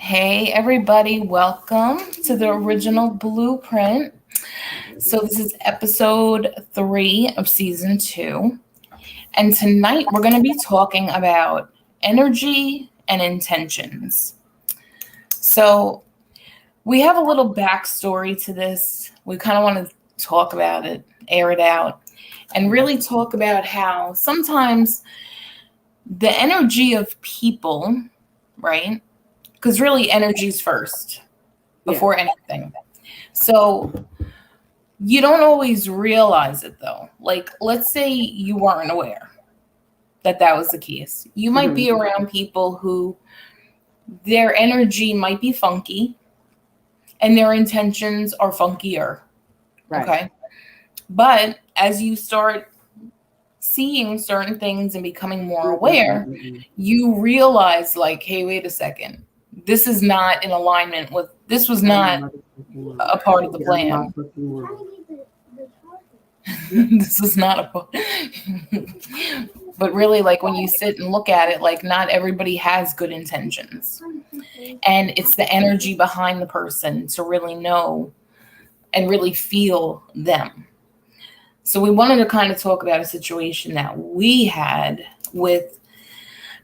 Hey, everybody, welcome to the original Blueprint. So, this is episode 3 of season 2. And tonight we're going to be talking about energy and intentions. So, we have a little backstory to this. We kind of want to talk about it, air it out, and really talk about how sometimes the energy of people, right? Because really, energy's first before anything. So you don't always realize it though. Like, let's say you weren't aware that that was the case. You might be around people who their energy might be funky and their intentions are funkier. Right. Okay. But as you start seeing certain things and becoming more aware, you realize, like, hey, wait a second. This is not in alignment with, this was not a part of the plan. This is not a but really, like, when you sit and look at it, like, not everybody has good intentions, and it's the energy behind the person to really know and really feel them. So we wanted to kind of talk about a situation that we had with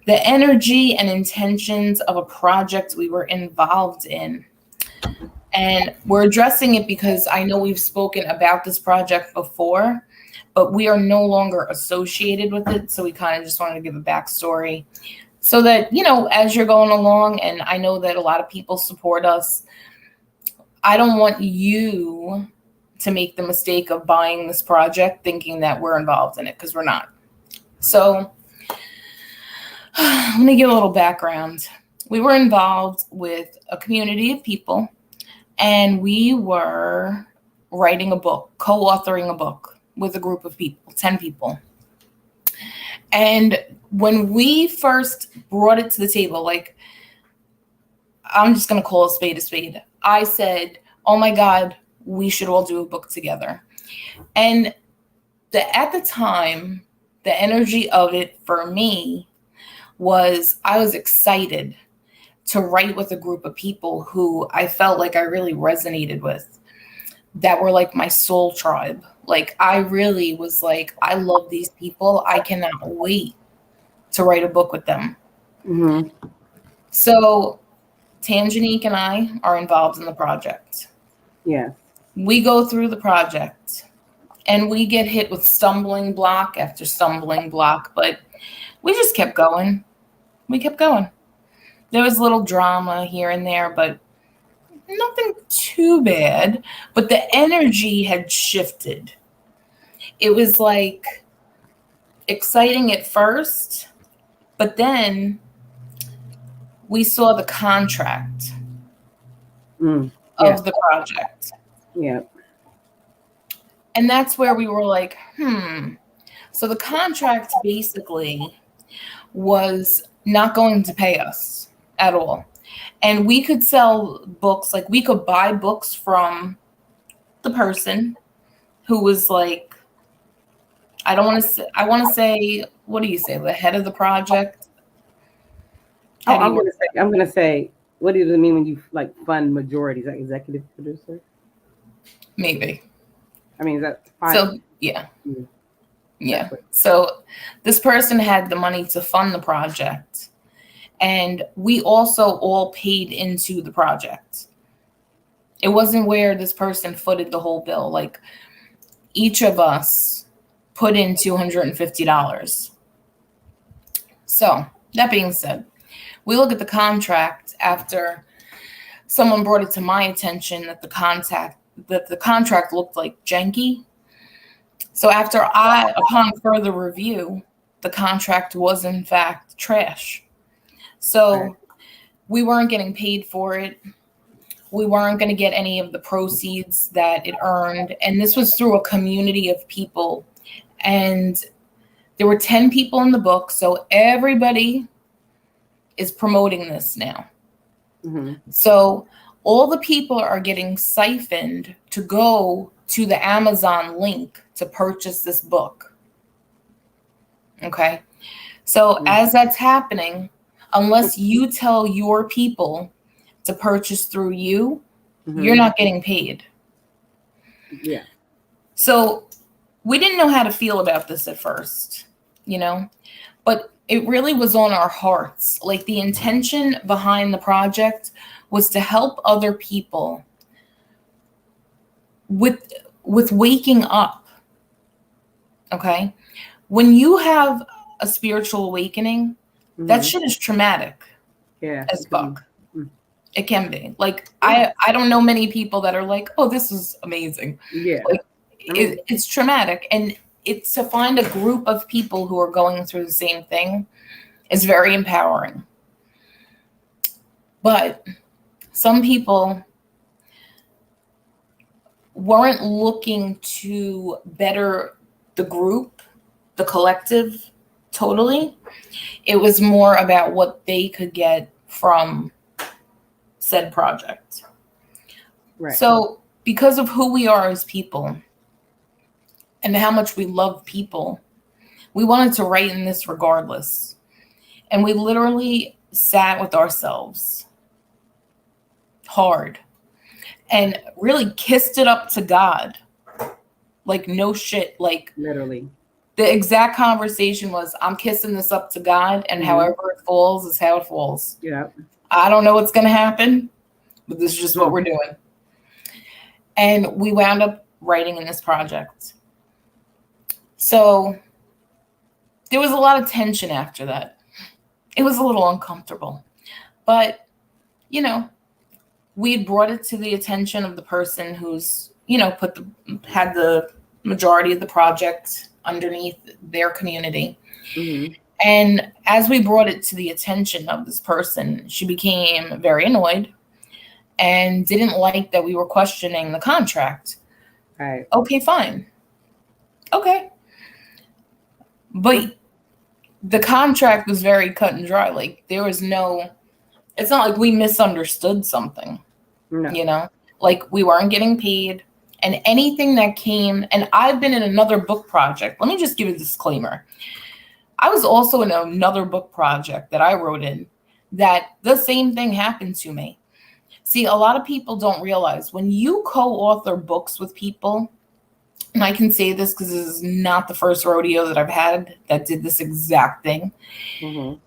the energy and intentions of a project we were involved in. And we're addressing it because I know we've spoken about this project before, but we are no longer associated with it. So we kind of just wanted to give a backstory so that, you know, as you're going along, and I know that a lot of people support us, I don't want you to make the mistake of buying this project thinking that we're involved in it, because we're not. So let me give a little background. We were involved with a community of people, and we were writing a book, co-authoring a book with a group of people, 10 people. And when we first brought it to the table, like, I'm just going to call a spade a spade. I said, oh my God, we should all do a book together. And at the time, the energy of it for me was I was excited to write with a group of people who I felt like I really resonated with, that were like my soul tribe. Like, I really was like, I love these people. I cannot wait to write a book with them. So Tanjanique and I are involved in the project. Yeah. We go through the project and we get hit with stumbling block after stumbling block, but we just kept going. We kept going. There was a little drama here and there, but nothing too bad. But the energy had shifted. It was like exciting at first, but then we saw the contract of the project. Yeah. And that's where we were like, So the contract basically was not going to pay us at all. And we could sell books, like we could buy books from the person who was like, I want to say, what do you say? The head of the project? I'm going to say, what does it mean when you like fund majorities, like executive producer? Maybe. I mean, is that fine? So, yeah. Yeah. So this person had the money to fund the project. And we also all paid into the project. It wasn't where this person footed the whole bill. Like, each of us put in $250. So that being said, we look at the contract after someone brought it to my attention that the contract looked like janky. So upon further review, the contract was in fact trash. So we weren't getting paid for it. We weren't going to get any of the proceeds that it earned. And this was through a community of people. And there were 10 people in the book. So everybody is promoting this now. So all the people are getting siphoned to go to the Amazon link to purchase this book. Okay. So as that's happening, unless you tell your people to purchase through you, Mhm. you're not getting paid. Yeah. So we didn't know how to feel about this at first, you know, but it really was on our hearts. Like the intention behind the project was to help other people with waking up. Okay? When you have a spiritual awakening, that Mhm. shit is traumatic Yeah. as fuck. Mm. It can be. Like Yeah. I don't know many people that are like, "Oh, this is amazing." Yeah. Like I mean, it's traumatic, and it's to find a group of people who are going through the same thing is very empowering. But some people weren't looking to better the group, the collective, totally. It was more about what they could get from said project. right. So, because of who we are as people and how much we love people, we wanted to write in this regardless. And we literally sat with ourselves hard and really kissed it up to God. Like, no shit. Like, Literally. the exact conversation was, I'm kissing this up to God, and Mhm. however it falls is how it falls. Yeah. I don't know what's going to happen, but this is just what we're doing. And we wound up writing in this project. So there was a lot of tension after that. It was a little uncomfortable. But, you know, we had brought it to the attention of the person who's, you know, had the majority of the project underneath their community. Mhm. And as we brought it to the attention of this person, she became very annoyed and didn't like that we were questioning the contract. Right. Okay, fine. Okay. But the contract was very cut and dry. Like there was no, it's not like we misunderstood something, No. you know, like we weren't getting paid, and anything that came, and I've been in another book project. Let me just give a disclaimer. I was also in another book project that I wrote in that the same thing happened to me. See, a lot of people don't realize when you co-author books with people, and I can say this because this is not the first rodeo that I've had that did this exact thing. Mhm.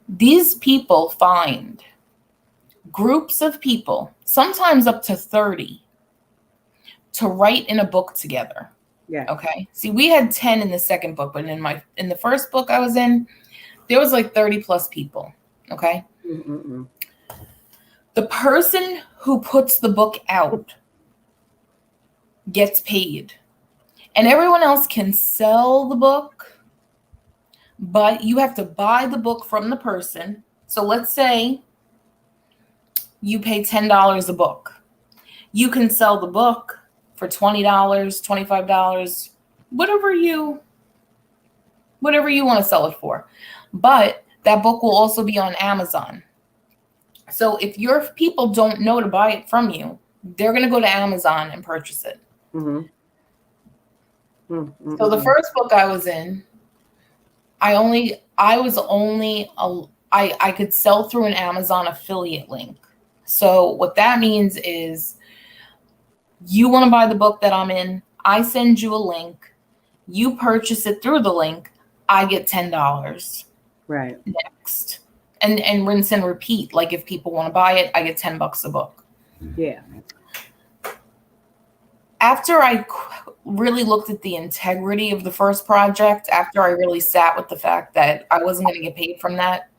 These people find groups of people, sometimes up to 30, to write in a book together. Yeah. Okay. See, we had 10 in the second book, but in the first book I was in, there was like 30 plus people. Okay. Mm-mm-mm. The person who puts the book out gets paid, and everyone else can sell the book, but you have to buy the book from the person. So let's say you pay $10 a book. You can sell the book for $20, $25, whatever you want to sell it for. But that book will also be on Amazon. So if your people don't know to buy it from you, they're going to go to Amazon and purchase it. Mhm. Mm-mm-mm. So the first book I was in, I could sell through an Amazon affiliate link. So what that means is you want to buy the book that I'm in, I send you a link, you purchase it through the link, I get $10 Right. next. And rinse and repeat. Like if people want to buy it, I get $10 a book. Yeah. After I really looked at the integrity of the first project, after I really sat with the fact that I wasn't going to get paid from that,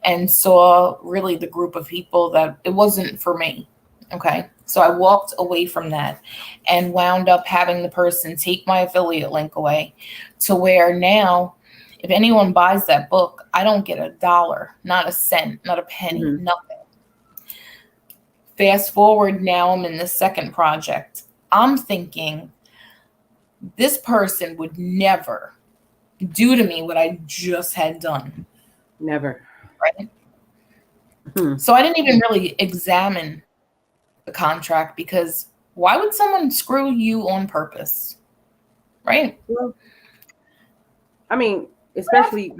and saw really the group of people that it wasn't for me. Okay. So I walked away from that and wound up having the person take my affiliate link away, to where now, if anyone buys that book, I don't get $1, not a cent, not a penny, Mhm. nothing. Fast forward, now I'm in the second project. I'm thinking this person would never do to me what I just had done. Never. Right. Hmm. So I didn't even really examine the contract, because why would someone screw you on purpose? Right. Well, I mean, especially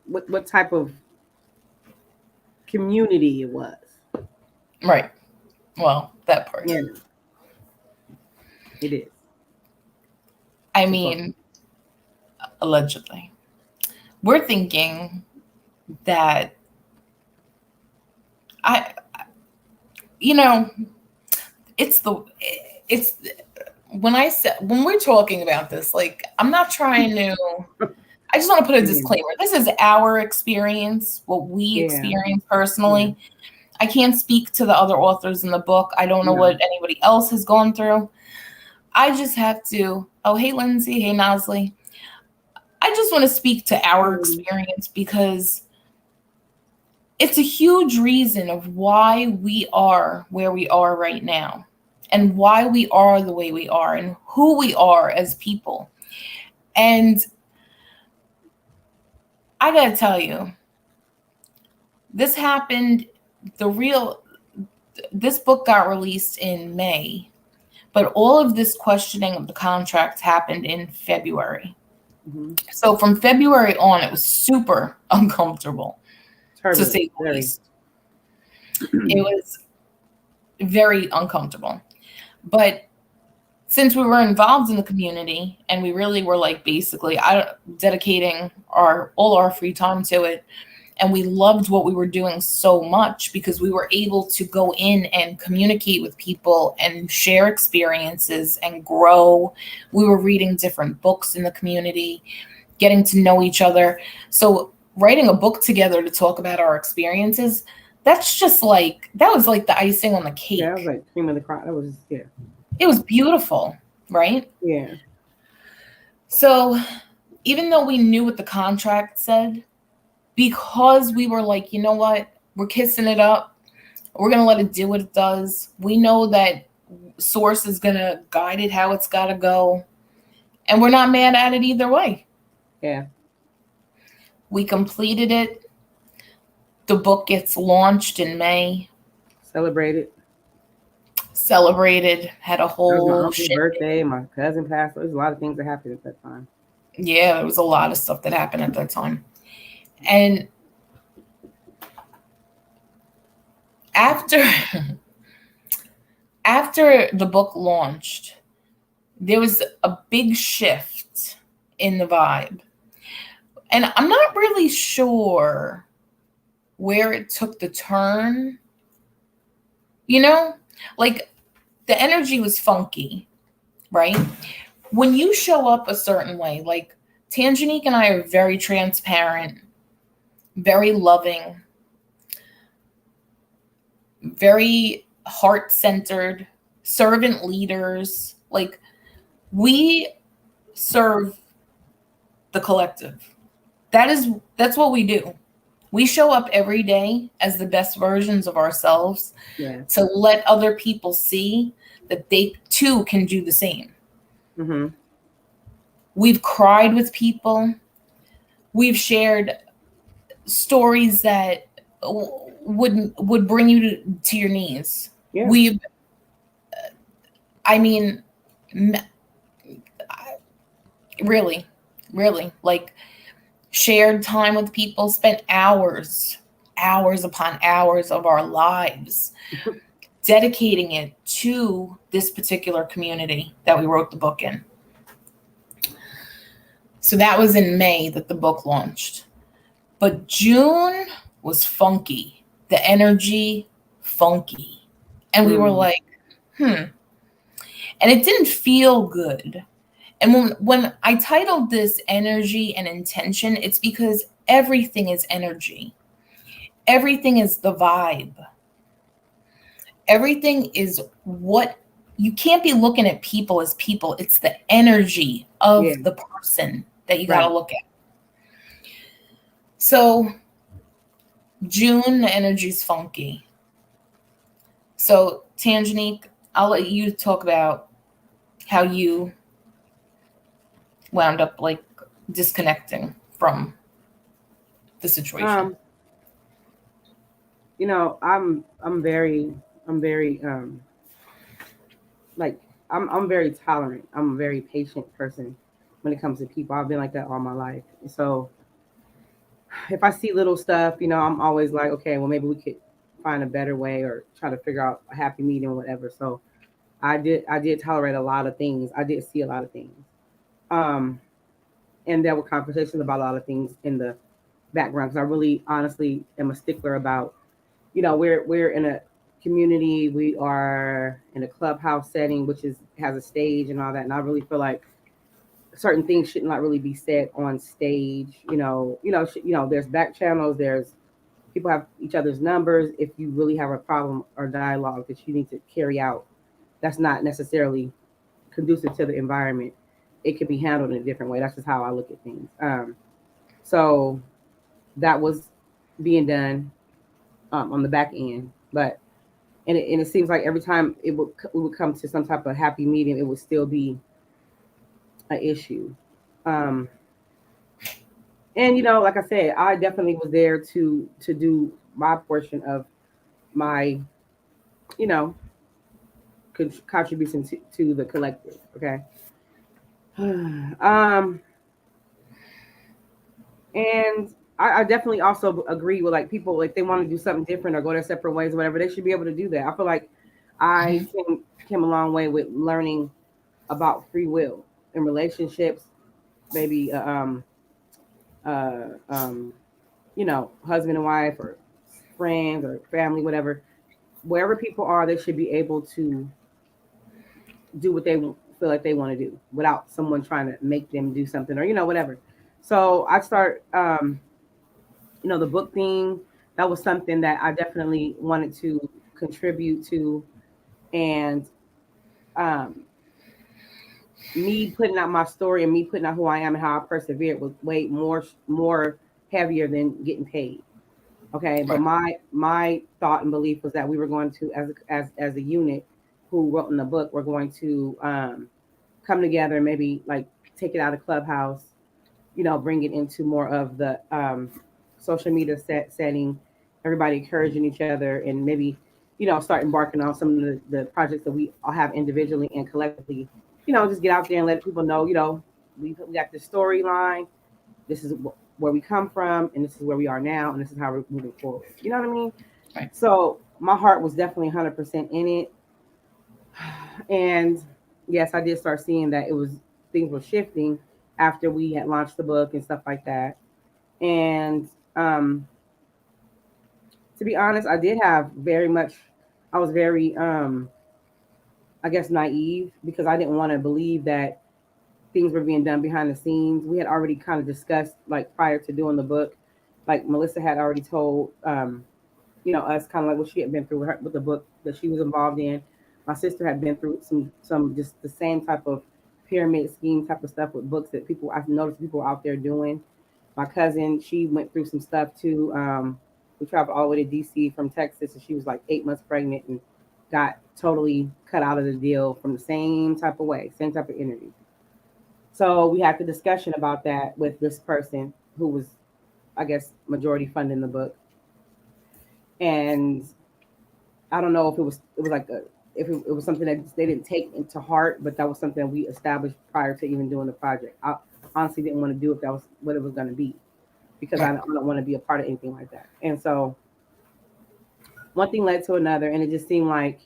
with what type of community it was. Right. Well, that part. Yeah, it is. I mean, allegedly. We're thinking that I, you know, it's the, it's, when we're talking about this, like, I'm not trying to, I just want to put a disclaimer. This is our experience, what we experience personally. I can't speak to the other authors in the book. I don't know what anybody else has gone through. I just have to, oh, hey, Lindsay. Hey, Nosley. I just want to speak to our experience because it's a huge reason of why we are where we are right now and why we are the way we are and who we are as people. And I got to tell you, this happened, this book got released in May, but all of this questioning of the contract happened in February. Mm-hmm. So from February on, it was super uncomfortable, to say the least. It was very uncomfortable. But since we were involved in the community and we really were like basically dedicating all our free time to it, and we loved what we were doing so much because we were able to go in and communicate with people and share experiences and grow. We were reading different books in the community, getting to know each other. So writing a book together to talk about our experiences, that's just like, that was like the icing on the cake. Yeah, it was like cream of the crop. It was beautiful, right? Yeah. So even though we knew what the contract said, because we were like, you know what, we're kissing it up, we're going to let it do what it does. We know that Source is going to guide it how it's got to go. And we're not mad at it either way. Yeah. We completed it. The book gets launched in May. Celebrated. Had a whole my uncle's birthday, my cousin passed. There was a lot of things that happened at that time. Yeah, there was a lot of stuff that happened at that time. And after the book launched, there was a big shift in the vibe. And I'm not really sure where it took the turn. You know, like the energy was funky, right? When you show up a certain way, like Tanjanique and I are very transparent, very loving, very heart-centered, servant leaders. Like, we serve the collective. That's what we do. We show up every day as the best versions of ourselves to let other people see that they too can do the same. Mm-hmm. We've cried with people. We've shared stories that would bring you to your knees. Yeah. Really, like shared time with people, spent hours upon hours of our lives dedicating it to this particular community that we wrote the book in. So that was in May that the book launched. But June was funky. The energy, funky. And we were like, And it didn't feel good. And when I titled this Energy and Intention, it's because everything is energy. Everything is the vibe. Everything is what you can't be looking at people as people. It's the energy of the person that you got to look at. So June, the energy's funky. So Tanjanique, I'll let you talk about how you wound up like disconnecting from the situation. I'm very like I'm very tolerant. I'm a very patient person when it comes to people. I've been like that all my life. So if I see little stuff, I'm always like, okay, well, maybe we could find a better way or try to figure out a happy medium or whatever. So I did tolerate a lot of things. I did see a lot of things. Um, and there were conversations about a lot of things in the background because I really honestly am a stickler about, we're in a community, we are in a clubhouse setting, which has a stage and all that. And I really feel like certain things should not really be said on stage. There's back channels, there's people have each other's numbers. If you really have a problem or dialogue that you need to carry out, that's not necessarily conducive to the environment. It can be handled in a different way. That's just how I look at things. So that was being done on the back end, but and it seems like every time we would come to some type of happy medium, it would still be an issue. Um, and like I said, I definitely was there to do my portion of my you know contribution to the collective. Okay. And I definitely also agree with like people like they want to do something different or go their separate ways or whatever. They should be able to do that. I feel like I came a long way with learning about free will in relationships, maybe uh, um, husband and wife or friends or family, whatever. Wherever people are, they should be able to do what they feel like they want to do without someone trying to make them do something or whatever. So I start the book thing, that was something that I definitely wanted to contribute to. And um, me putting out my story and me putting out who I am and how I persevered was way more heavier than getting paid. Okay, but my thought and belief was that we were going to, as a unit who wrote in the book, we're going to come together and maybe like take it out of Clubhouse, bring it into more of the social media setting, everybody encouraging each other, and maybe, start embarking on some of the projects that we all have individually and collectively, just get out there and let people know, we got this storyline, this is where we come from, and this is where we are now, and this is how we're moving forward. You know what I mean? Right. So my heart was definitely 100% in it. And yes, I did start seeing that things were shifting after we had launched the book and stuff like that. And to be honest, I was very I guess naive because I didn't want to believe that things were being done behind the scenes. We had already kind of discussed like prior to doing the book, like Melissa had already told us kind of like what she had been through with the book that she was involved in. My sister had been through some just the same type of pyramid scheme type of stuff with books that I've noticed people out there doing. My cousin, she went through some stuff too. We traveled all the way to DC from Texas, and she was like 8 months pregnant and got totally cut out of the deal from the same type of way, same type of energy. So we had the discussion about that with this person who was, I guess, majority funding the book. And I don't know if it was like if it was something that they didn't take into heart, but that was something we established prior to even doing the project. I honestly didn't want to do if that was what it was going to be, because I don't want to be a part of anything like that. And so one thing led to another, and it just seemed like,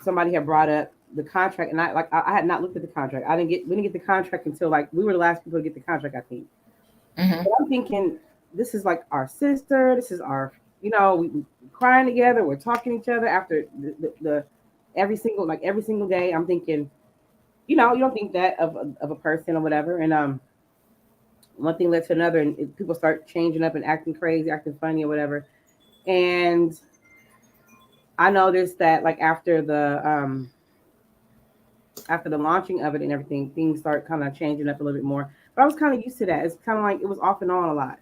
somebody had brought up the contract, and I had not looked at the contract. We didn't get the contract until like we were the last people to get the contract, I think. Mm-hmm. But I'm thinking, this is like our sister. This is our, we crying together. We're talking to each other after the every single day. I'm thinking, you don't think that of a person or whatever. And one thing led to another, and people start changing up and acting crazy, acting funny or whatever. And I noticed that like after the launching of it and everything, things start kind of changing up a little bit more. But I was kind of used to that. It's kind of like it was off and on a lot,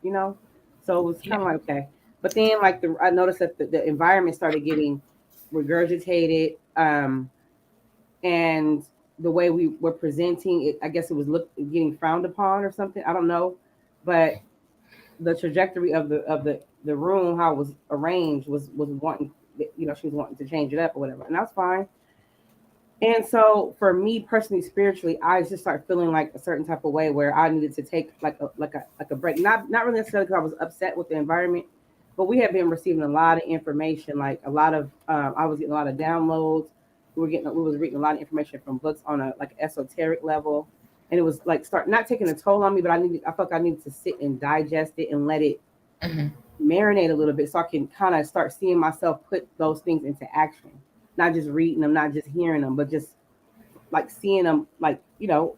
So it was kind of like okay. But then like I noticed that the environment started getting regurgitated, and the way we were presenting it, I guess it was getting frowned upon or something. I don't know, but the trajectory of the room, how it was arranged, was wanting, she was wanting to change it up or whatever, and that's fine. And so for me personally, spiritually, I just started feeling like a certain type of way where I needed to take like a break. Not really necessarily because I was upset with the environment, but we have been receiving a lot of information, like a lot of I was getting a lot of downloads. We was reading a lot of information from books on a like esoteric level, and it was like start not taking a toll on me, but I felt like I needed to sit and digest it and let it Hmm. marinate a little bit so I can kind of start seeing myself put those things into action, not just reading them, not just hearing them, but just like seeing them, like,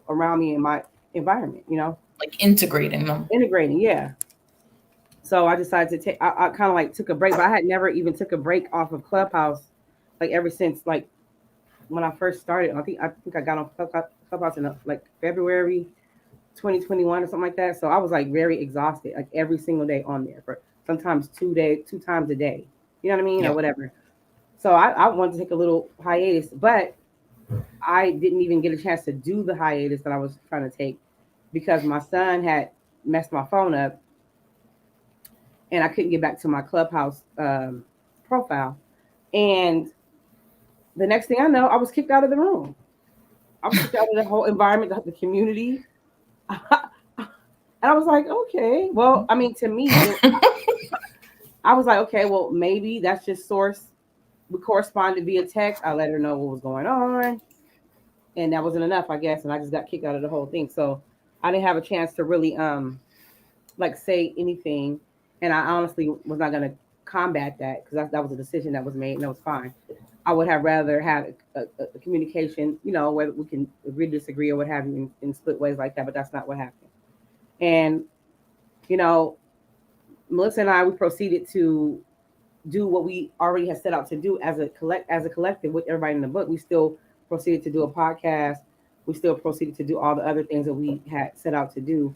around me in my environment, Like integrating them. integrating. Yeah. So I decided to I kind of like took a break, but I had never even took a break off of Clubhouse, like ever since like when I first started. I think I got on Clubhouse in like February 2021 or something like that. So I was like very exhausted, like every single day on there for sometimes 2 times a day. You know what I mean, or Yep. whatever. So I wanted to take a little hiatus, but I didn't even get a chance to do the hiatus that I was trying to take because my son had messed my phone up and I couldn't get back to my Clubhouse profile. And the next thing I know, I was kicked out of the room. I was kicked out of the whole environment, the community. And I was like, okay, well, I mean, to me, I was like, okay, well, maybe that's just source. We corresponded via text. I let her know what was going on, and that wasn't enough, I guess. And I just got kicked out of the whole thing. So I didn't have a chance to really like say anything, and I honestly was not gonna combat that because that was a decision that was made, and that was fine. I would have rather had a communication, where we can agree, disagree, or what have you, in split ways like that. But that's not what happened. And you know, Melissa and I, we proceeded to do what we already had set out to do as a collective with everybody in the book. We still proceeded to do a podcast. We still proceeded to do all the other things that we had set out to do,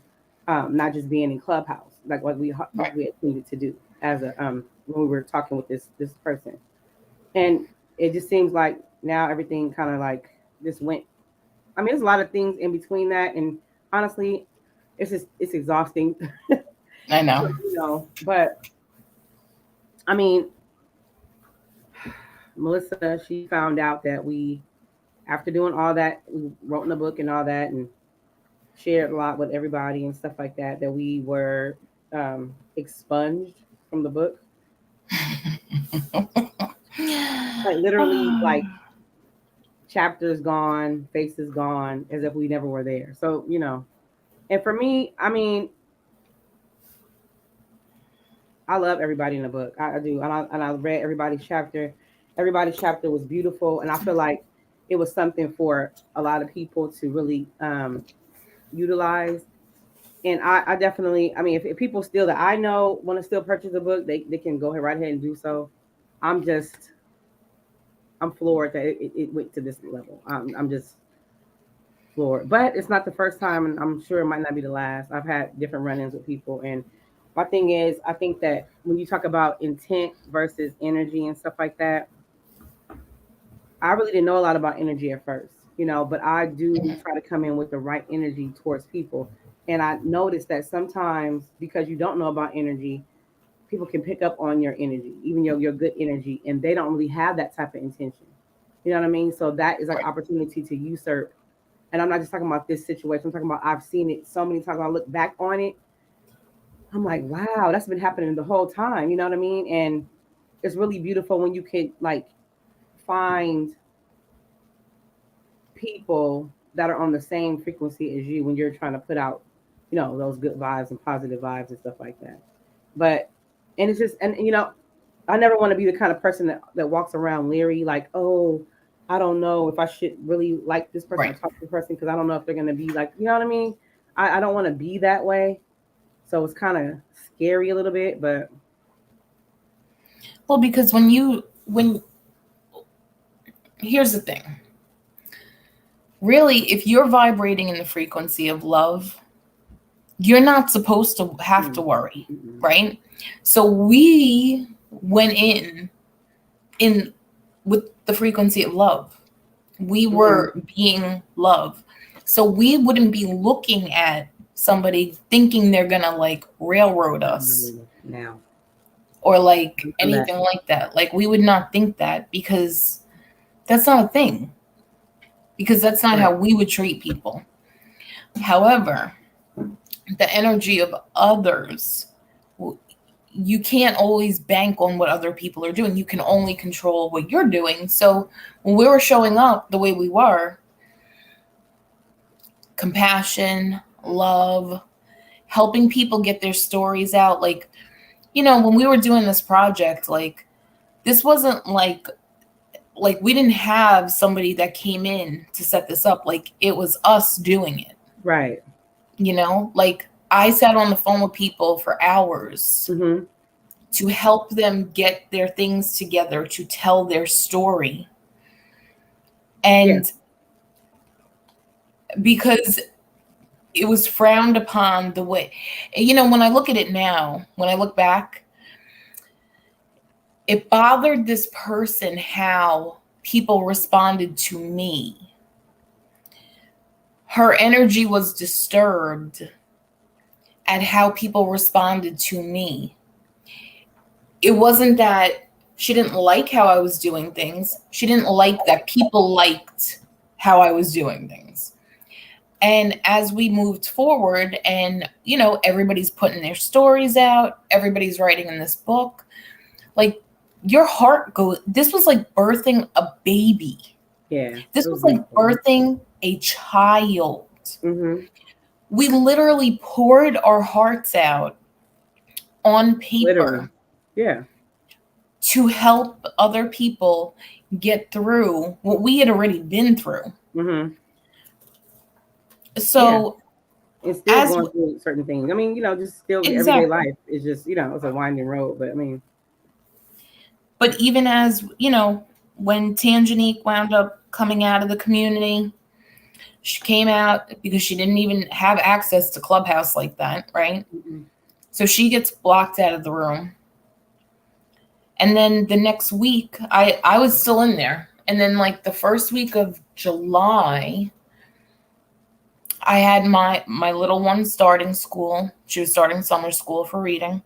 not just being in Clubhouse, like what we Right. thought we had needed to do as a when we were talking with this person. And it just seems like now everything kind of like just went. I mean, there's a lot of things in between that, and honestly, it's exhausting, I know. But I mean, Melissa, she found out that after doing all that, we wrote in the book and all that, and shared a lot with everybody and stuff like that, that we were expunged from the book. Like literally, like chapters gone, faces gone, as if we never were there. So, and for me, I mean, I love everybody in the book. I do, and I read everybody's chapter. Everybody's chapter was beautiful, and I feel like it was something for a lot of people to really utilize. And I definitely, I mean, if people still that I know want to still purchase a book, they can go ahead right ahead and do so. I'm just, I'm floored that it went to this level. I'm just floored. But it's not the first time, and I'm sure it might not be the last. I've had different run-ins with people, and my thing is, I think that when you talk about intent versus energy and stuff like that, I really didn't know a lot about energy at first, but I do try to come in with the right energy towards people. And I noticed that sometimes because you don't know about energy, people can pick up on your energy, even your good energy, and they don't really have that type of intention. You know what I mean? So that is like Right. opportunity to usurp. And I'm not just talking about this situation. I'm talking about I've seen it so many times. When I look back on it, I'm like, wow, that's been happening the whole time. You know what I mean? And it's really beautiful when you can like find people that are on the same frequency as you when you're trying to put out, those good vibes and positive vibes and stuff like that. But and it's just and I never want to be the kind of person that walks around leery, like, oh, I don't know if I should really like this person or Right. talk to this person because I don't know if they're gonna be like, you know what I mean? I don't want to be that way. So it's kind of scary a little bit, but Well, because when here's the thing. Really, if you're vibrating in the frequency of love, you're not supposed to have to worry, mm-mm. right? So we went in with the frequency of love. We were being love. So we wouldn't be looking at somebody thinking they're gonna like railroad us Now or like I'm anything like that. Like we would not think that because that's not a thing. Because that's not how we would treat people. However, the energy of others, you can't always bank on what other people are doing. You can only control what you're doing. So when we were showing up the way we were, compassion, love, helping people get their stories out. Like, you know, when we were doing this project, like, this wasn't like we didn't have somebody that came in to set this up. Like, it was us doing it. Right. You know, like, I sat on the phone with people for hours Mm-hmm. to help them get their things together, to tell their story. And because it was frowned upon the way, you know, when I look at it now, when I look back, it bothered this person how people responded to me. Her energy was disturbed at how people responded to me. It wasn't that she didn't like how I was doing things. She didn't like that people liked how I was doing things. And as we moved forward and, you know, everybody's putting their stories out, everybody's writing in this book, like, your heart goes, this was like birthing a baby. Yeah. This was like birthing a child. Mm-hmm. We literally poured our hearts out on paper. Literally. Yeah. To help other people get through what we had already been through. Mm-hmm. So, it's still going through certain things. I mean, you know, just still everyday life is just, you know, it's a winding road. But I mean, but even as, you know, when Tangenique wound up coming out of the community, she came out because she didn't even have access to Clubhouse like that, right? Mm-hmm. So she gets blocked out of the room. And then the next week, I was still in there. And then, like, the first week of July, I had my little one starting school. She was starting summer school for reading.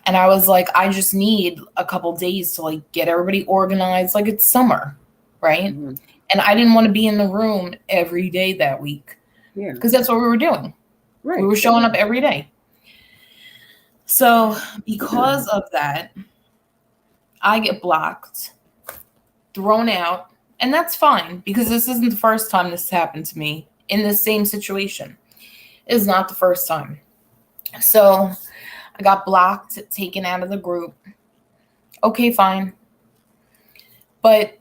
And I was like, I just need a couple days to, like, get everybody organized. Like, it's summer, right? Mm-hmm. And I didn't want to be in the room every day that week. Yeah. Because that's what we were doing. Right. We were showing up every day. So because of that, I get blocked, thrown out, and that's fine because this isn't the first time this happened to me in the same situation. It is not the first time. So I got blocked, taken out of the group. Okay, fine. But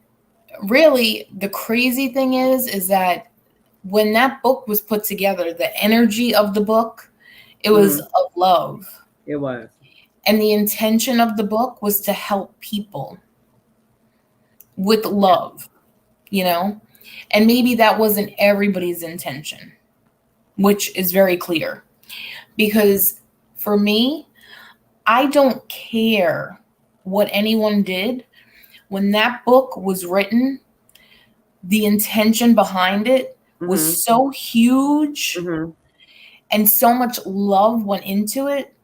really, the crazy thing is that when that book was put together, the energy of the book, it was of love. It was. And the intention of the book was to help people with love, you know? And maybe that wasn't everybody's intention, which is very clear. Because for me, I don't care what anyone did. When that book was written, the intention behind it was so huge and so much love went into it.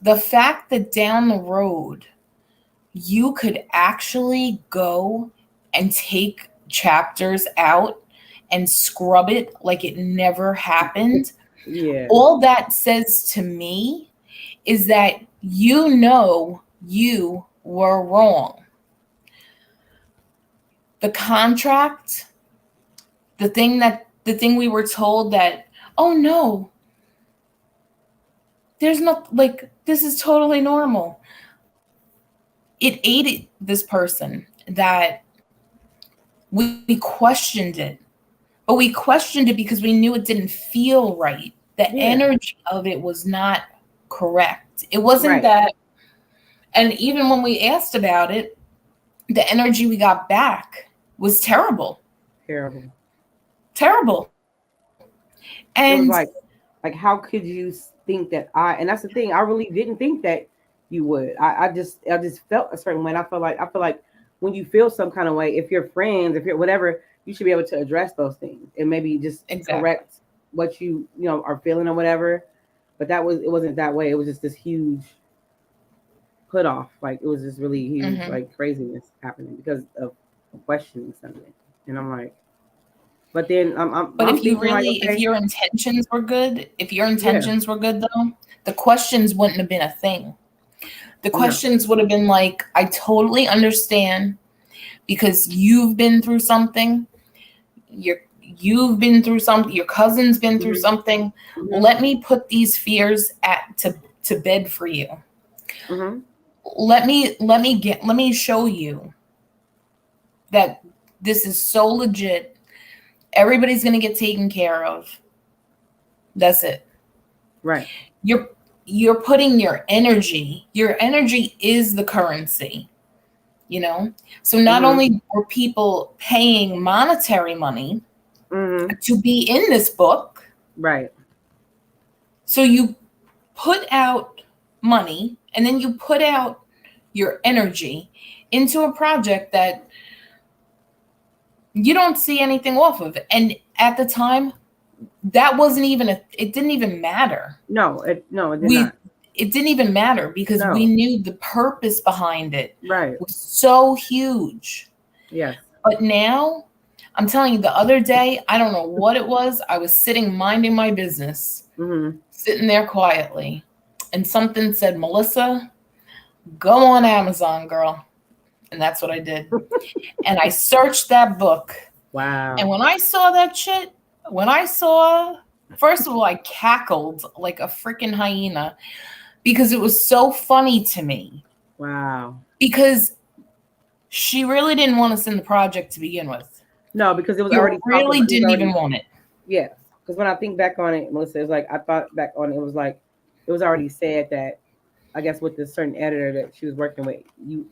The fact that down the road, you could actually go and take chapters out and scrub it like it never happened. Yeah. All that says to me is that you know you were wrong. The contract, the thing we were told that, oh no, there's not, like, this is totally normal. It aided this person that we questioned it. But we questioned it because we knew it didn't feel right. The energy of it was not correct. It wasn't that. And even when we asked about it, the energy we got back was terrible. Terrible. And it was like how could you think that and that's the thing, I really didn't think that you would. I just felt a certain way. And I feel like when you feel some kind of way, if you're friends, if you're whatever, you should be able to address those things and maybe just correct what you know are feeling or whatever. But it wasn't that way. It was just this huge put off. Like, it was just really huge, like, craziness happening because of questioning something. And I'm like, but then but if you really, if your intentions were good, were good though, the questions wouldn't have been a thing. The questions would have been like, I totally understand because you've been through something. You've been through something. Your cousin's been through something. Let me put these fears to bed for you. Let me show you that this is so legit. Everybody's going to get taken care of. That's it. Right. You're putting your energy is the currency, So not only were people paying monetary money to be in this book. Right. So you put out money and then you put out your energy into a project that you don't see anything off of. And at the time, that wasn't even it didn't even matter. No, it did not. It didn't even matter because we knew the purpose behind it was so huge. Yes. But now, I'm telling you, the other day, I don't know what it was. I was sitting minding my business, sitting there quietly, and something said, Melissa, go on Amazon, girl. And that's what I did. And I searched that book. Wow. And when I saw that shit, first of all, I cackled like a freaking hyena because it was so funny to me. Wow. Because she really didn't want us in the project to begin with. No, because it was You really didn't even want it. Yeah. Because when I think back on it, Melissa, it's like I thought back on it, it was like it was already said that I guess with this certain editor that she was working with, you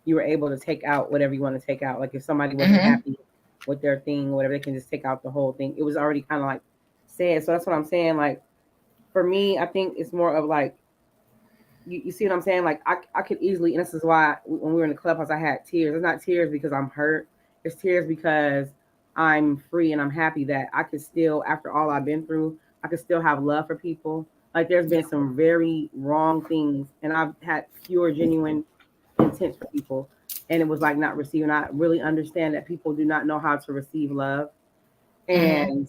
were able to take out whatever you want to take out. Like if somebody wasn't happy with their thing, whatever, they can just take out the whole thing. It was already kind of like said. So that's what I'm saying. Like for me, I think it's more of like, you see what I'm saying? Like I could easily, and this is why when we were in the clubhouse, I had tears. It's not tears because I'm hurt. It's tears because I'm free and I'm happy that I could still, after all I've been through, I could still have love for people. Like there's been some very wrong things and I've had pure, genuine intent for people. And it was like not receiving. I really understand that people do not know how to receive love. And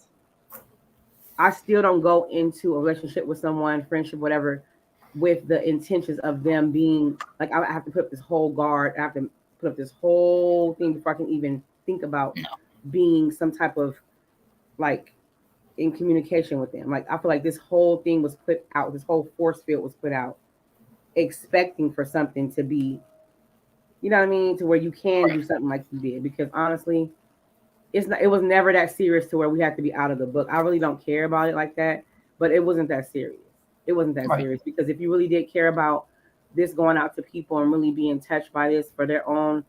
I still don't go into a relationship with someone, friendship, whatever, with the intentions of them being like, I have to put up this whole guard. I have to put up this whole thing before I can even think about being some type of like in communication with them. Like I feel like this whole thing was put out, this whole force field was put out, expecting for something to be, you know what I mean, to where you can do something like you did. Because honestly, it was never that serious to where we had to be out of the book. I really don't care about it like that, but it wasn't that serious. It wasn't that serious because if you really did care about this going out to people and really being touched by this for their own,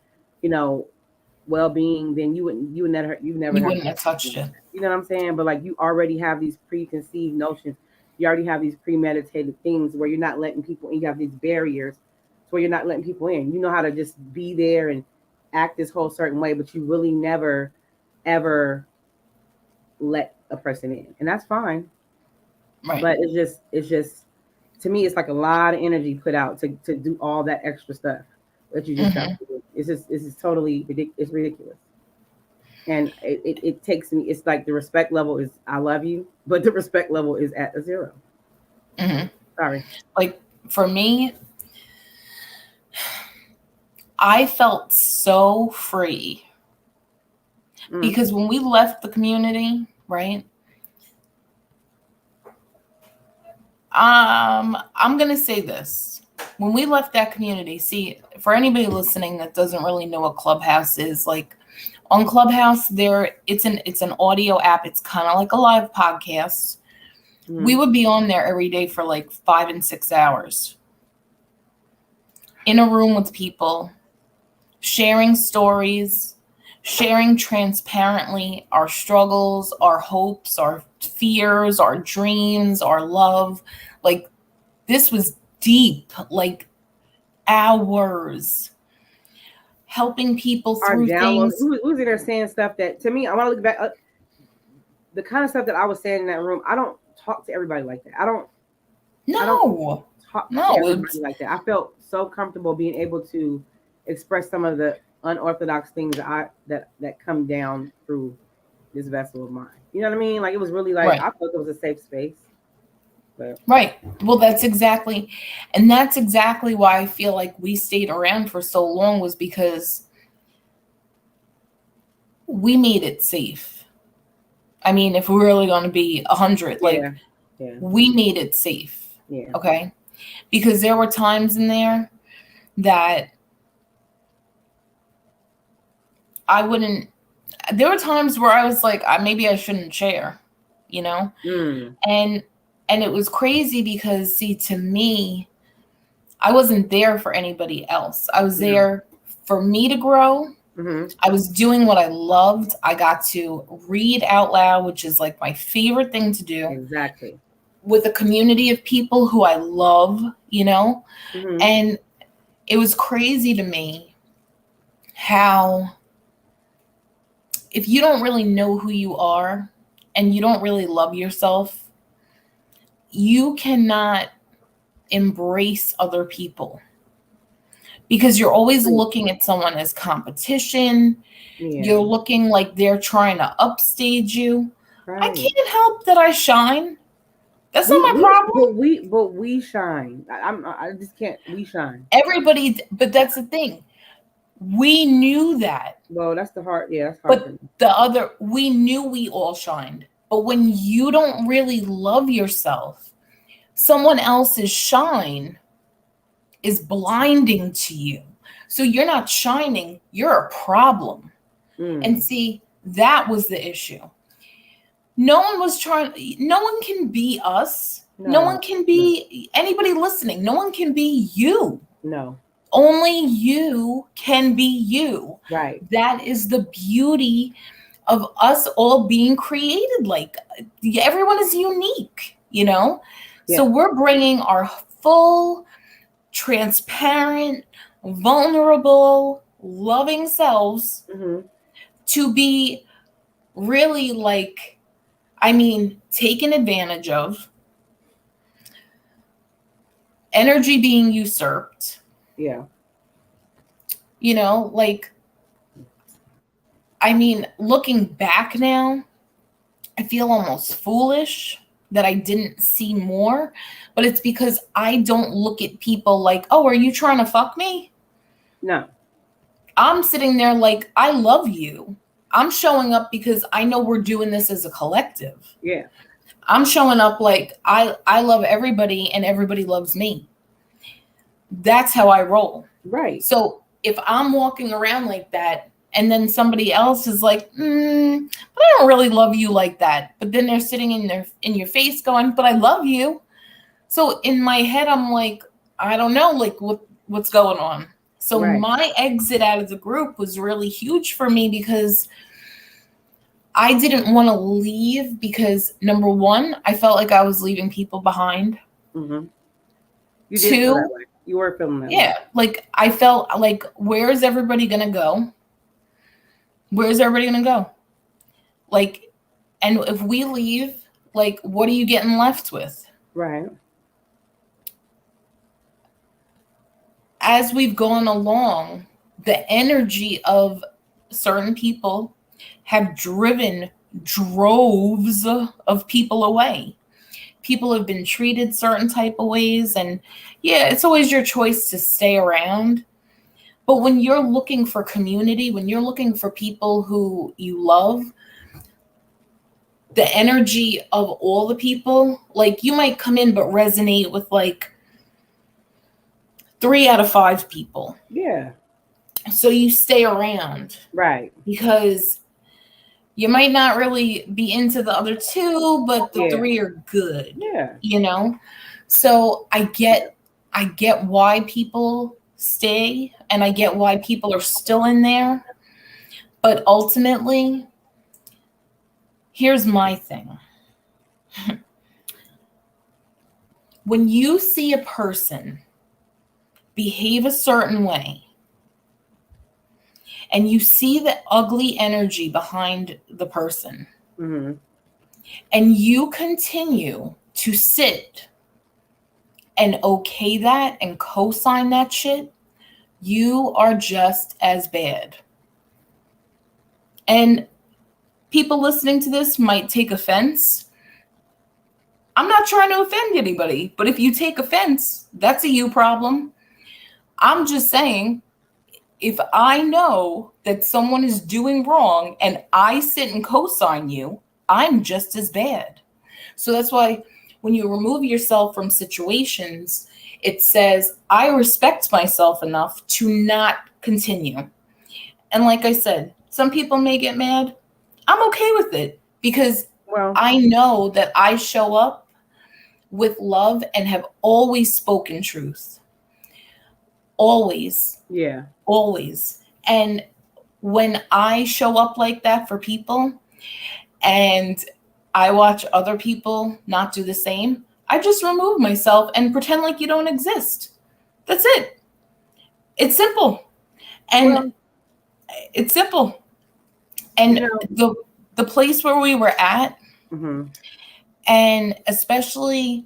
well-being, then you wouldn't have touched it. You know what I'm saying? But like you already have these preconceived notions. You already have these premeditated things where you're not letting people in. You have these barriers where you're not letting people in. You know how to just be there and act this whole certain way, but you really never, ever let a person in. And that's fine. Right. But it's just to me, it's like a lot of energy put out to do all that extra stuff that you just have to do. It's just totally ridiculous. It's ridiculous. And it takes me, it's like the respect level is, I love you, but the respect level is at a 0. Sorry. Like for me, I felt so free because when we left the community, right? I'm going to say this. When we left that community, see, for anybody listening that doesn't really know what Clubhouse is, like on Clubhouse, it's an audio app. It's kind of like a live podcast. We would be on there every day for like 5 and 6 hours in a room with people, sharing stories, sharing transparently our struggles, our hopes, our fears, our dreams, our love. Like this was deep, like hours, helping people through things. Who's in there saying stuff that, to me, I want to look back, the kind of stuff that I was saying in that room. I don't talk to everybody like that. I don't talk to everybody like that. I felt so comfortable being able to express some of the unorthodox things that come down through this vessel of mine. You know what I mean? Like it was really like I felt it was a safe space. But Right. Well, that's exactly why I feel like we stayed around for so long, was because we made it safe. I mean, if we're really going to be 100, like, yeah, yeah, we made it safe. yeah. Okay. Because there were times in there that there were times where I was like, maybe I shouldn't share, you know? Mm. And it was crazy because, see, to me, I wasn't there for anybody else. I was No. there for me to grow. Mm-hmm. I was doing what I loved. I got to read out loud, which is like my favorite thing to do, Exactly. with a community of people who I love, you know? Mm-hmm. And it was crazy to me how, if you don't really know who you are and you don't really love yourself, you cannot embrace other people, because you're always looking at someone as competition. Yeah. You're looking like they're trying to upstage you. Right. I can't help that I shine. That's not my problem. But we shine. I just can't. We shine. Everybody, but that's the thing. We knew that. Well, that's the hard. Yeah, that's hard. But we knew we all shined. But when you don't really love yourself, someone else's shine is blinding to you. So you're not shining, you're a problem. And see, that was the issue. No one can be us. No one can be anybody listening. No one can be you. No. Only you can be you. Right. That is the beauty of us all being created. Like, everyone is unique, you know? Yeah. So we're bringing our full, transparent, vulnerable, loving selves to be really, like, taken advantage of, energy being usurped. Yeah. You know, like, looking back now, I feel almost foolish that I didn't see more, but it's because I don't look at people like, oh, are you trying to fuck me? No. I'm sitting there like, I love you. I'm showing up because I know we're doing this as a collective. Yeah. I'm showing up like I love everybody and everybody loves me. That's how I roll. Right. So if I'm walking around like that, and then somebody else is like, but I don't really love you like that. But then they're sitting in your face going, but I love you. So in my head, I'm like, I don't know, like what's going on. So my exit out of the group was really huge for me, because I didn't want to leave, because number one, I felt like I was leaving people behind. Mm-hmm. You did feel that way. You were feeling that way. Yeah, like I felt like, where's everybody gonna go? Where's everybody gonna go? Like, and if we leave, like, what are you getting left with? Right. As we've gone along, the energy of certain people have driven droves of people away. People have been treated certain type of ways, and yeah, it's always your choice to stay around. But when you're looking for community, when you're looking for people who you love, the energy of all the people, like, you might come in but resonate with like 3 out of 5 people. Yeah. So you stay around. Right. Because you might not really be into the other 2, but the 3 are good. Yeah. You know? So I get why people stay, and I get why people are still in there. But ultimately, here's my thing. When you see a person behave a certain way, and you see the ugly energy behind the person, and you continue to sit and okay that and co-sign that shit, you are just as bad. And people listening to this might take offense. I'm not trying to offend anybody, but if you take offense, that's a you problem. I'm just saying, if I know that someone is doing wrong and I sit and co-sign you, I'm just as bad. So that's why when you remove yourself from situations, it says, I respect myself enough to not continue. And like I said, some people may get mad. I'm okay with it because I know that I show up with love and have always spoken truth. Always. Yeah. Always. And when I show up like that for people and I watch other people not do the same, I just remove myself and pretend like you don't exist. That's it. It's simple. And it's simple. And the place where we were at, and especially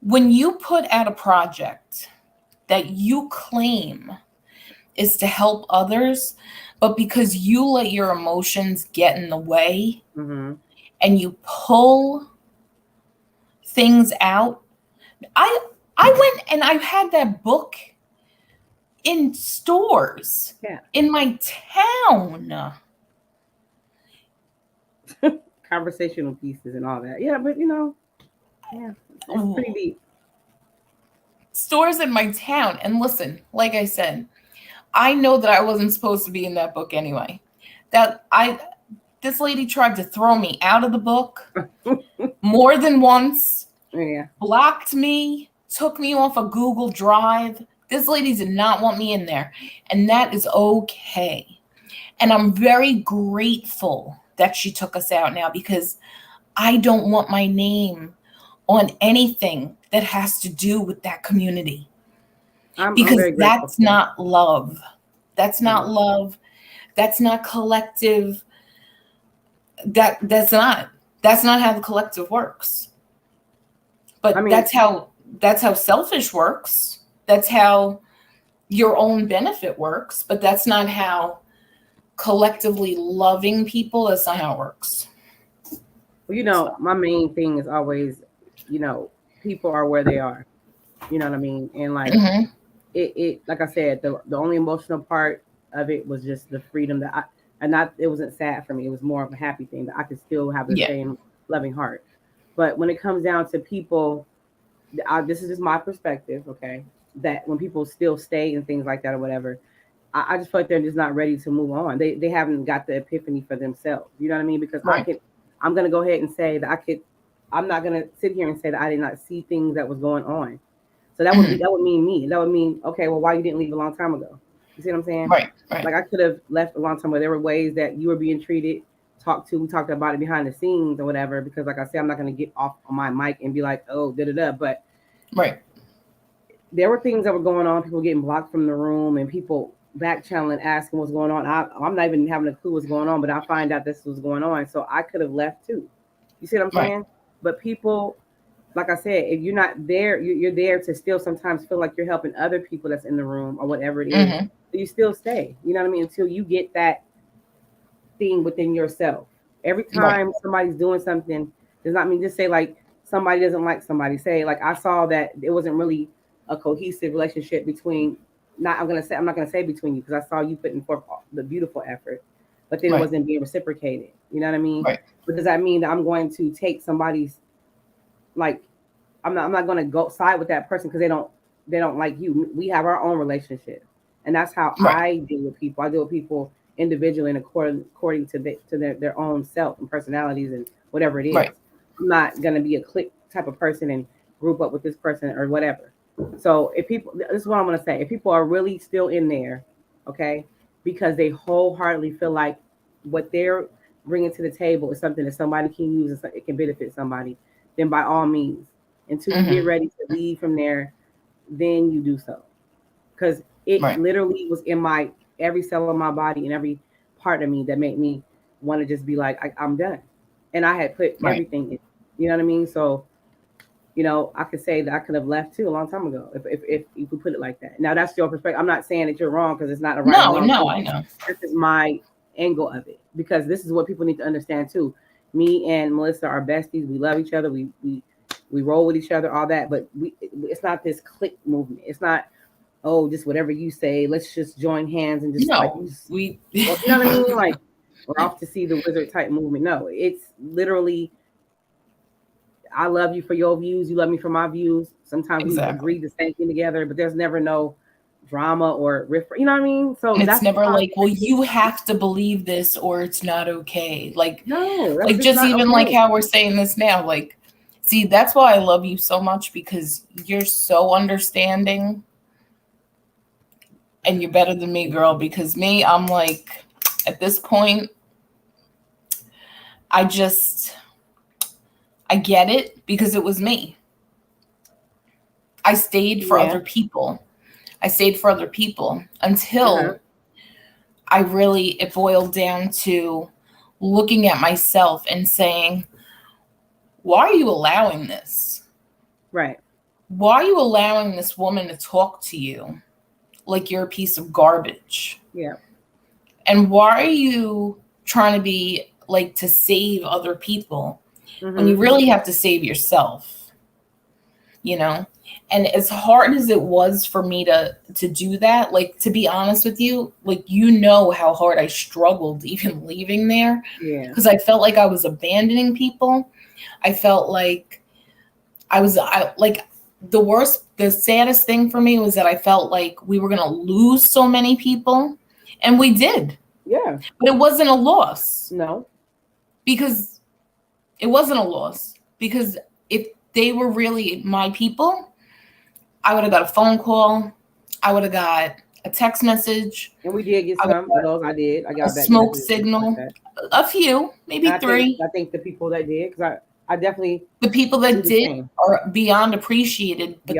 when you put out a project that you claim is to help others, but because you let your emotions get in the way and you pull things out. I went and I had that book in stores in my town. Conversational pieces and all that. Yeah, but it's pretty deep. Stores in my town. And listen, like I said, I know that I wasn't supposed to be in that book anyway. This lady tried to throw me out of the book more than once. Yeah. Blocked me, took me off a Google Drive. This lady did not want me in there. And that is okay. And I'm very grateful that she took us out now because I don't want my name on anything that has to do with that community. Because that's not love. That's not love. That's not collective. That's not how the collective works. But that's how selfish works. That's how your own benefit works. But that's not how collectively loving people, that's not how it works. Well, my main thing is always, people are where they are. You know what I mean? And like it like I said, the only emotional part of it was just the freedom that it wasn't sad for me. It was more of a happy thing that I could still have the same loving heart. But when it comes down to people, this is just my perspective, okay? That when people still stay and things like that or whatever, I just feel like they're just not ready to move on. They haven't got the epiphany for themselves. You know what I mean? Because I'm going to go ahead and say that I'm not going to sit here and say that I did not see things that was going on. So that would mean me. That would mean, okay, well, why you didn't leave a long time ago? You see what I'm saying? Right. Like I could have left a long time ago. There were ways that you were being treated, we talked about it behind the scenes or whatever, because like I said, I'm not going to get off on my mic and be like, oh, da-da-da. But there were things that were going on, people getting blocked from the room and people back channeling, asking what's going on. I'm not even having a clue what's going on, but I find out this was going on. So I could have left too. You see what I'm saying? But people, like I said, if you're not there, you're there to still sometimes feel like you're helping other people that's in the room or whatever it is. So you still stay, you know what I mean? Until you get that thing within yourself. Every time somebody's doing something, does not mean just say like somebody doesn't like somebody. Say like I saw that it wasn't really a cohesive relationship between. I'm not gonna say between you because I saw you putting forth the beautiful effort, but then it wasn't being reciprocated. You know what I mean? But does that mean that I'm going to take somebody's like I'm not going to go side with that person because they don't like you. We have our own relationship, and that's how I deal with people. I deal with people individually and according to their own self and personalities and whatever it is. I'm not going to be a clique type of person and group up with this person or whatever. So if people, this is what I'm going to say. If people are really still in there, okay, because they wholeheartedly feel like what they're bringing to the table is something that somebody can use and it can benefit somebody, then by all means, until you get ready to leave from there, then you do so. Because it literally was in every cell of my body and every part of me that made me want to just be like, I'm done. And I had put everything in, you know what I mean? So, I could say that I could have left too a long time ago if you could put it like that. Now that's your perspective. I'm not saying that you're wrong because it's not a right. No, I know. This is my angle of it because this is what people need to understand too. Me and Melissa are besties. We love each other. We roll with each other, all that. But it's not this clique movement. It's not, oh, just whatever you say. Let's just join hands and just like, No, we. you know what I mean? Like, we're off to see the wizard type movement. No, it's literally, I love you for your views. You love me for my views. Sometimes we agree the same thing together, but there's never no drama or riff. You know what I mean? So it's that's never like, well, you have to believe this or it's not okay. Like, no, like just even okay. Like how we're saying this now. Like, see, that's why I love you so much, because you're so understanding, and you're better than me, girl. Because me, I'm like, at this point, I get it, because it was me. I stayed for other people. I stayed for other people until it boiled down to looking at myself and saying, why are you allowing this? Right. Why are you allowing this woman to talk to you like you're a piece of garbage? Yeah. And why are you trying to be like to save other people when you really have to save yourself? You know? And as hard as it was for me to do that, like, to be honest with you, like, you know how hard I struggled even leaving there. Yeah. Because I felt like I was abandoning people. I felt like the saddest thing for me was that I felt like we were going to lose so many people. And we did. Yeah. But it wasn't a loss. No. Because it wasn't a loss. Because if they were really my people, I would have got a phone call. I would have got a text message. And we did get some of those. I did. I got a smoke signal. Like a few, maybe three. I think the people that did, because I definitely. The people that did are beyond appreciated, but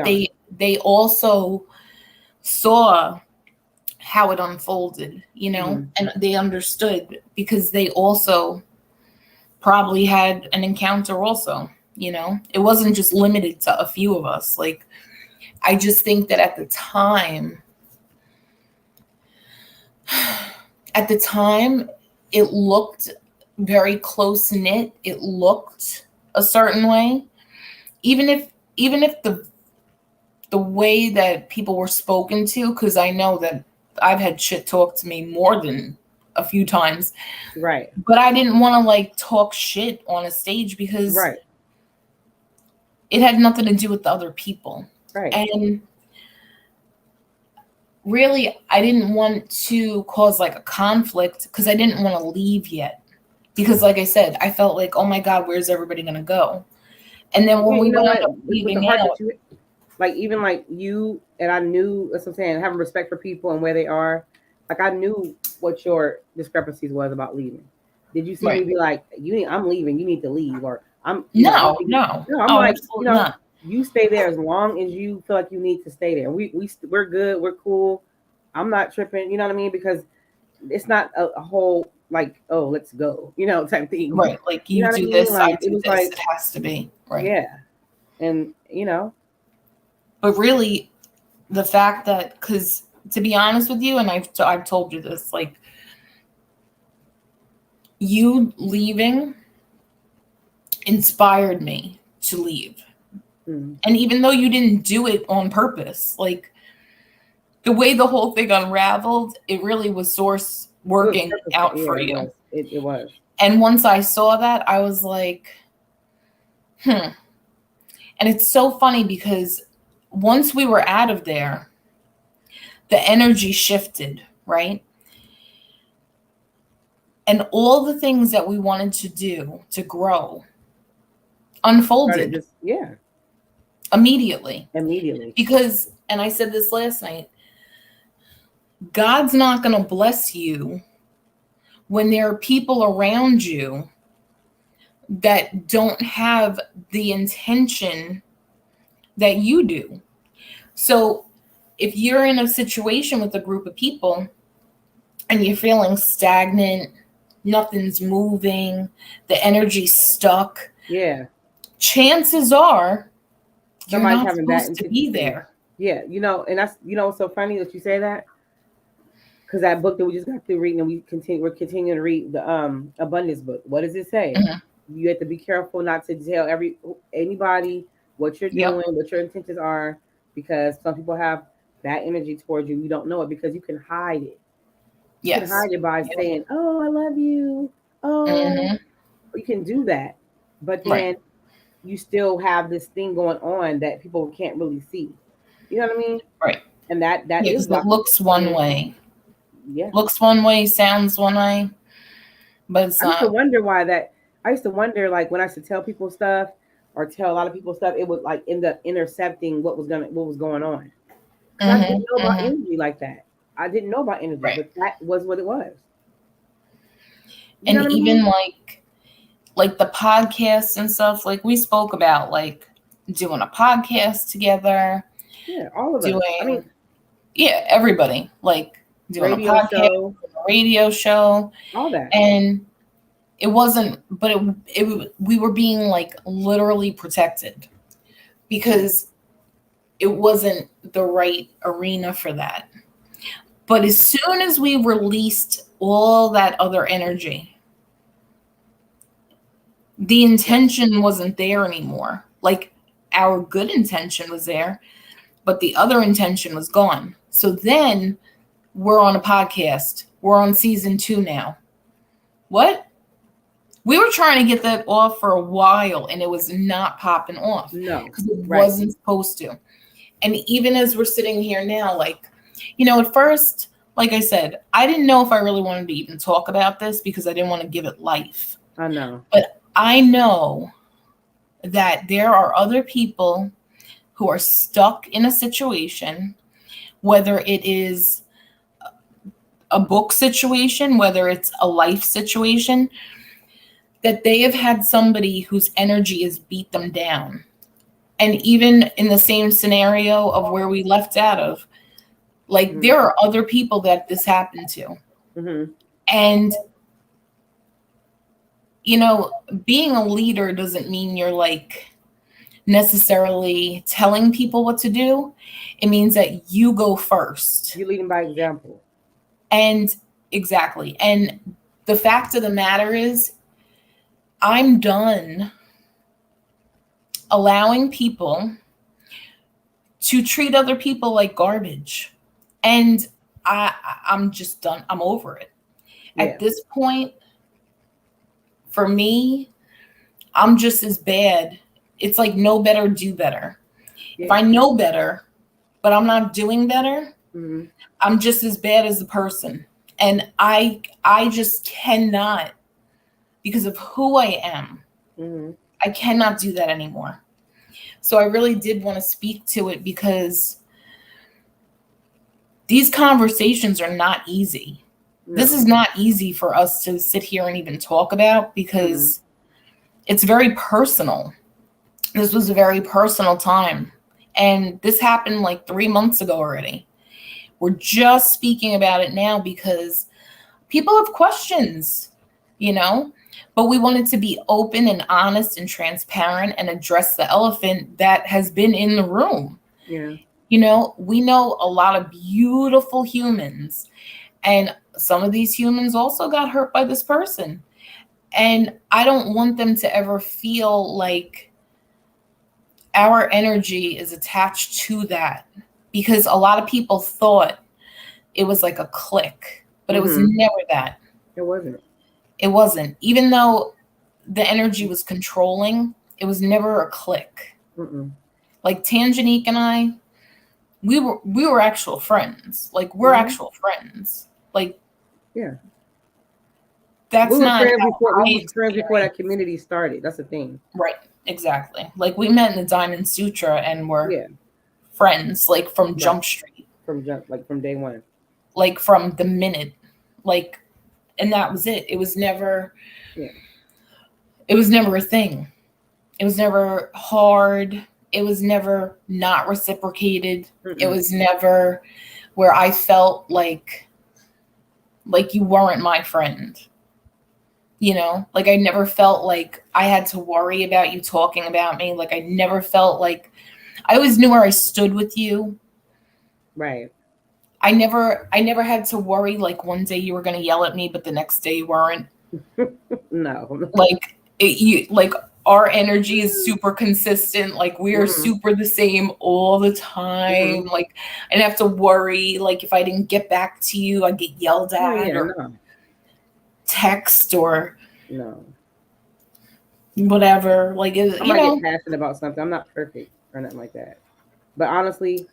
they also saw how it unfolded, you know, and they understood, because they also probably had an encounter also, you know. It wasn't just limited to a few of us. Like, I just think that at the time, it looked very close knit. It looked a certain way, even if the way that people were spoken to, because I know that I've had shit talked to me more than a few times, right? But I didn't want to like talk shit on a stage, because it had nothing to do with the other people. Right. And really, I didn't want to cause like a conflict, because I didn't want to leave yet. Because like I said, I felt like, oh my God, where's everybody going to go? And then when we went up leaving out, like, even like you and I knew, that's what I'm saying, having respect for people and where they are. Like, I knew what your discrepancies was about leaving. Did you see me be like, I'm leaving, you need to leave? Or I'm no, I'm like, you know, not. You stay there as long as you feel like you need to stay there. We're good. We're cool. I'm not tripping. You know what I mean? Because it's not a whole like, oh, let's go, you know, type thing. Right. Like, you do this, like, I do this. Like, it has to be. Right. Yeah. And, you know. But really, the fact that, because to be honest with you, and I've told you this, like, you leaving inspired me to leave. And even though you didn't do it on purpose, like, the way the whole thing unraveled, it really was Source working out for you. It was. And once I saw that, I was like, And it's so funny, because once we were out of there, the energy shifted, right? And all the things that we wanted to do to grow unfolded. Immediately. Because, and I said this last night, God's not going to bless you when there are people around you that don't have the intention that you do. So if you're in a situation with a group of people and you're feeling stagnant, nothing's moving, the energy's stuck. Yeah. Chances are you're somebody's not having supposed to be there. Yeah, you know, and that's, you know, it's so funny that you say that, because that book that we just got through reading, and we're continuing to read the abundance book. What does it say? You have to be careful not to tell anybody what you're Yep. doing, what your intentions are, because some people have bad energy towards you. You don't know it because you can hide it. You can Yes. hide it by Yep. saying, "Oh, I love you." Oh, Hmm. you can do that, but Right. then you still have this thing going on that people can't really see. You know what I mean? Right. And that Yeah, is because it blocking. looks one Mhm. way. Yeah. Looks one way, sounds one way, but it's I used to not. wonder why that. I used to wonder, like, when I used to tell people stuff or tell a lot of people stuff, it would like end up intercepting what was going on, because I Hmm. didn't know about Hmm. energy like that. I didn't know about energy, Right. but that was what it was. You know And what I even mean? like the podcasts and stuff, like we spoke about like doing a podcast together, Yeah, all of us. I mean, doing, yeah, everybody, like doing a radio podcast, show, a radio show. all that. And it wasn't, but we were being like literally protected Yeah. because it wasn't the right arena for that. But as soon as we released all that other energy, the intention wasn't there anymore. Like our good intention was there, but the other intention was gone. So then we're on a podcast. We're on season 2 now. What? We were trying to get that off for a while and it was not popping off No. because it Right. wasn't supposed to. And even as we're sitting here now, like, at first, like I said, I didn't know if I really wanted to even talk about this because I didn't want to give it life. I know. But I know that there are other people who are stuck in a situation, whether it is a book situation, whether it's a life situation, that they have had somebody whose energy has beat them down. And even in the same scenario of where we left out of, like Mm-hmm. there are other people that this happened to. Mm-hmm. And, being a leader doesn't mean you're like necessarily telling people what to do. It means that you go first. You're leading by example. And exactly. And the fact of the matter is, I'm done allowing people to treat other people like garbage. And I'm just done. I'm over it. Yeah. At this point, for me, I'm just as bad. It's like know better, do better. Yeah. If I know better, but I'm not doing better, Mm-hmm. I'm just as bad as the person. And I just cannot, because of who I am, Mm-hmm. I cannot do that anymore. So I really did want to speak to it because these conversations are not easy. No. This is not easy for us to sit here and even talk about because it's very personal. This was a very personal time. And this happened like 3 months ago already. We're just speaking about it now because people have questions, but we wanted to be open and honest and transparent and address the elephant that has been in the room. Yeah. We know a lot of beautiful humans, and some of these humans also got hurt by this person. And I don't want them to ever feel like our energy is attached to that, because a lot of people thought it was like a click, but it was never that. It wasn't. It wasn't. Even though the energy was controlling, it was never a click. Mm-mm. Like Tangenique and I, we were actual friends. Like we're actual friends. Like, Yeah. that's We were not friends how before. I We were friends before that experienced. community started. That's the thing. Right. Exactly. Like we met in the Diamond Sutra and we're Yeah. friends, like from Right. Jump Street, From day one. like from the minute, like, and that was it. It was never, Yeah. it was never a thing. It was never hard. It was never not reciprocated. Mm-mm. It was never where I felt like you weren't my friend. Like I never felt like I had to worry about you talking about me. Like I never felt like, I always knew where I stood with you. Right. I never had to worry like one day you were going to yell at me, but the next day you weren't. No. Like you like our energy is super consistent. Like we are super the same all the time. Like I didn't have to worry. Like if I didn't get back to you, I'd get yelled Oh at yeah, or no, text or no. whatever. Like I you might get know, passionate about something. I'm not perfect or nothing like that. But honestly,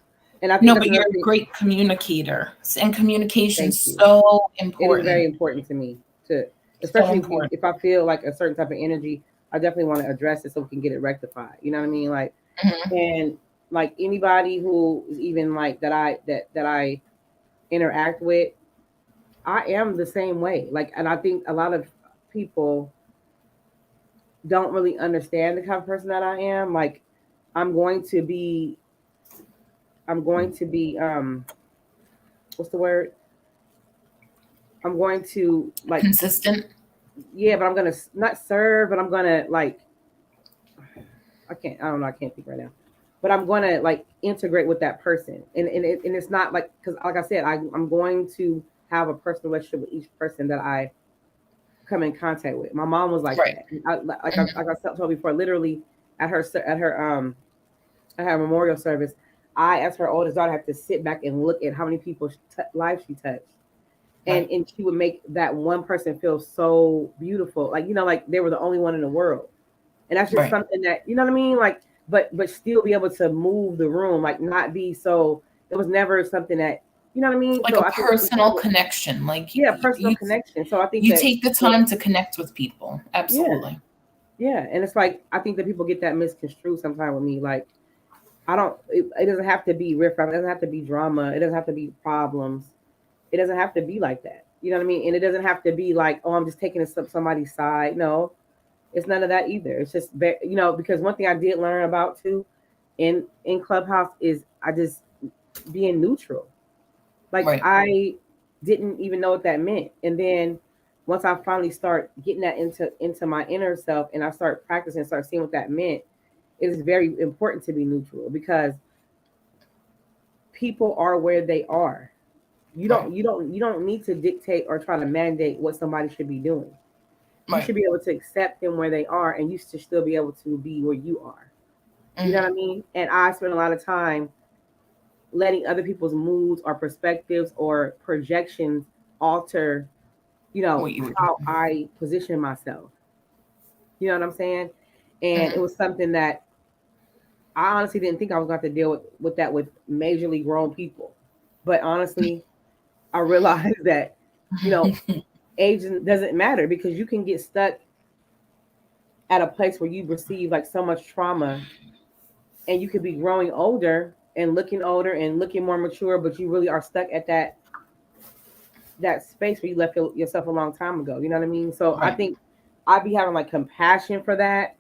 and I think no, that's but you're another a thing. great communicator, and Thank communication's you. so It is very important. important to me to, So especially important. if I feel like a certain type of energy, I definitely want to address it so we can get it rectified. You know what I mean? Like, Mhm. and like anybody who is even like that I interact with, I am the same way. Like, and I think a lot of people don't really understand the kind of person that I am. Like, I'm going to be, I'm going to be, what's the word? I'm going to like, Consistent. yeah, but I'm gonna not serve, but I'm gonna like, I don't know, I can't think right now, but I'm gonna like integrate with that person, and it's not like because like I said, I'm going to have a personal relationship with each person that I come in contact with. My mom was like Right. that. Like I told before, literally at at her memorial service, I, as her oldest daughter, had to sit back and look at how many people's lives she touched, Right. and she would make that one person feel so beautiful, like like they were the only one in the world, and that's just Right. something that you know what I mean, like, but still be able to move the room, like not be so. It was never something that you know what I mean. Like So a I think some personal people, connection. Like yeah, personal connection. So I think you that take the people, time to connect with people. yeah, Absolutely. yeah, and it's like I think that people get that misconstrued sometimes with me, like. I don't. It doesn't have to be riff. It doesn't have to be drama. It doesn't have to be problems. It doesn't have to be like that. You know what I mean? And it doesn't have to be like, oh, I'm just taking somebody's side. No, it's none of that either. It's just, because one thing I did learn about too, in Clubhouse is I just being neutral. Like Right. I didn't even know what that meant, and then once I finally start getting that into my inner self, and I start practicing, start seeing what that meant, it is very important to be neutral because people are where they are. Right. You don't need to dictate or try to mandate what somebody should be doing. You Right. should be able to accept them where they are, and you should still be able to be where you are. You know Hmm. what I mean? And I spend a lot of time letting other people's moods or perspectives or projections alter, What you were how doing. I position myself. You know what I'm saying? And it Hmm. was something that I honestly didn't think I was going to have to deal with that with majorly grown people. But honestly, I realized that, you know, age doesn't matter because you can get stuck at a place where you receive like so much trauma, and you could be growing older and looking more mature, but you really are stuck at that space where you left yourself a long time ago. You know what I mean? So I Right. think I'd be having like compassion for that,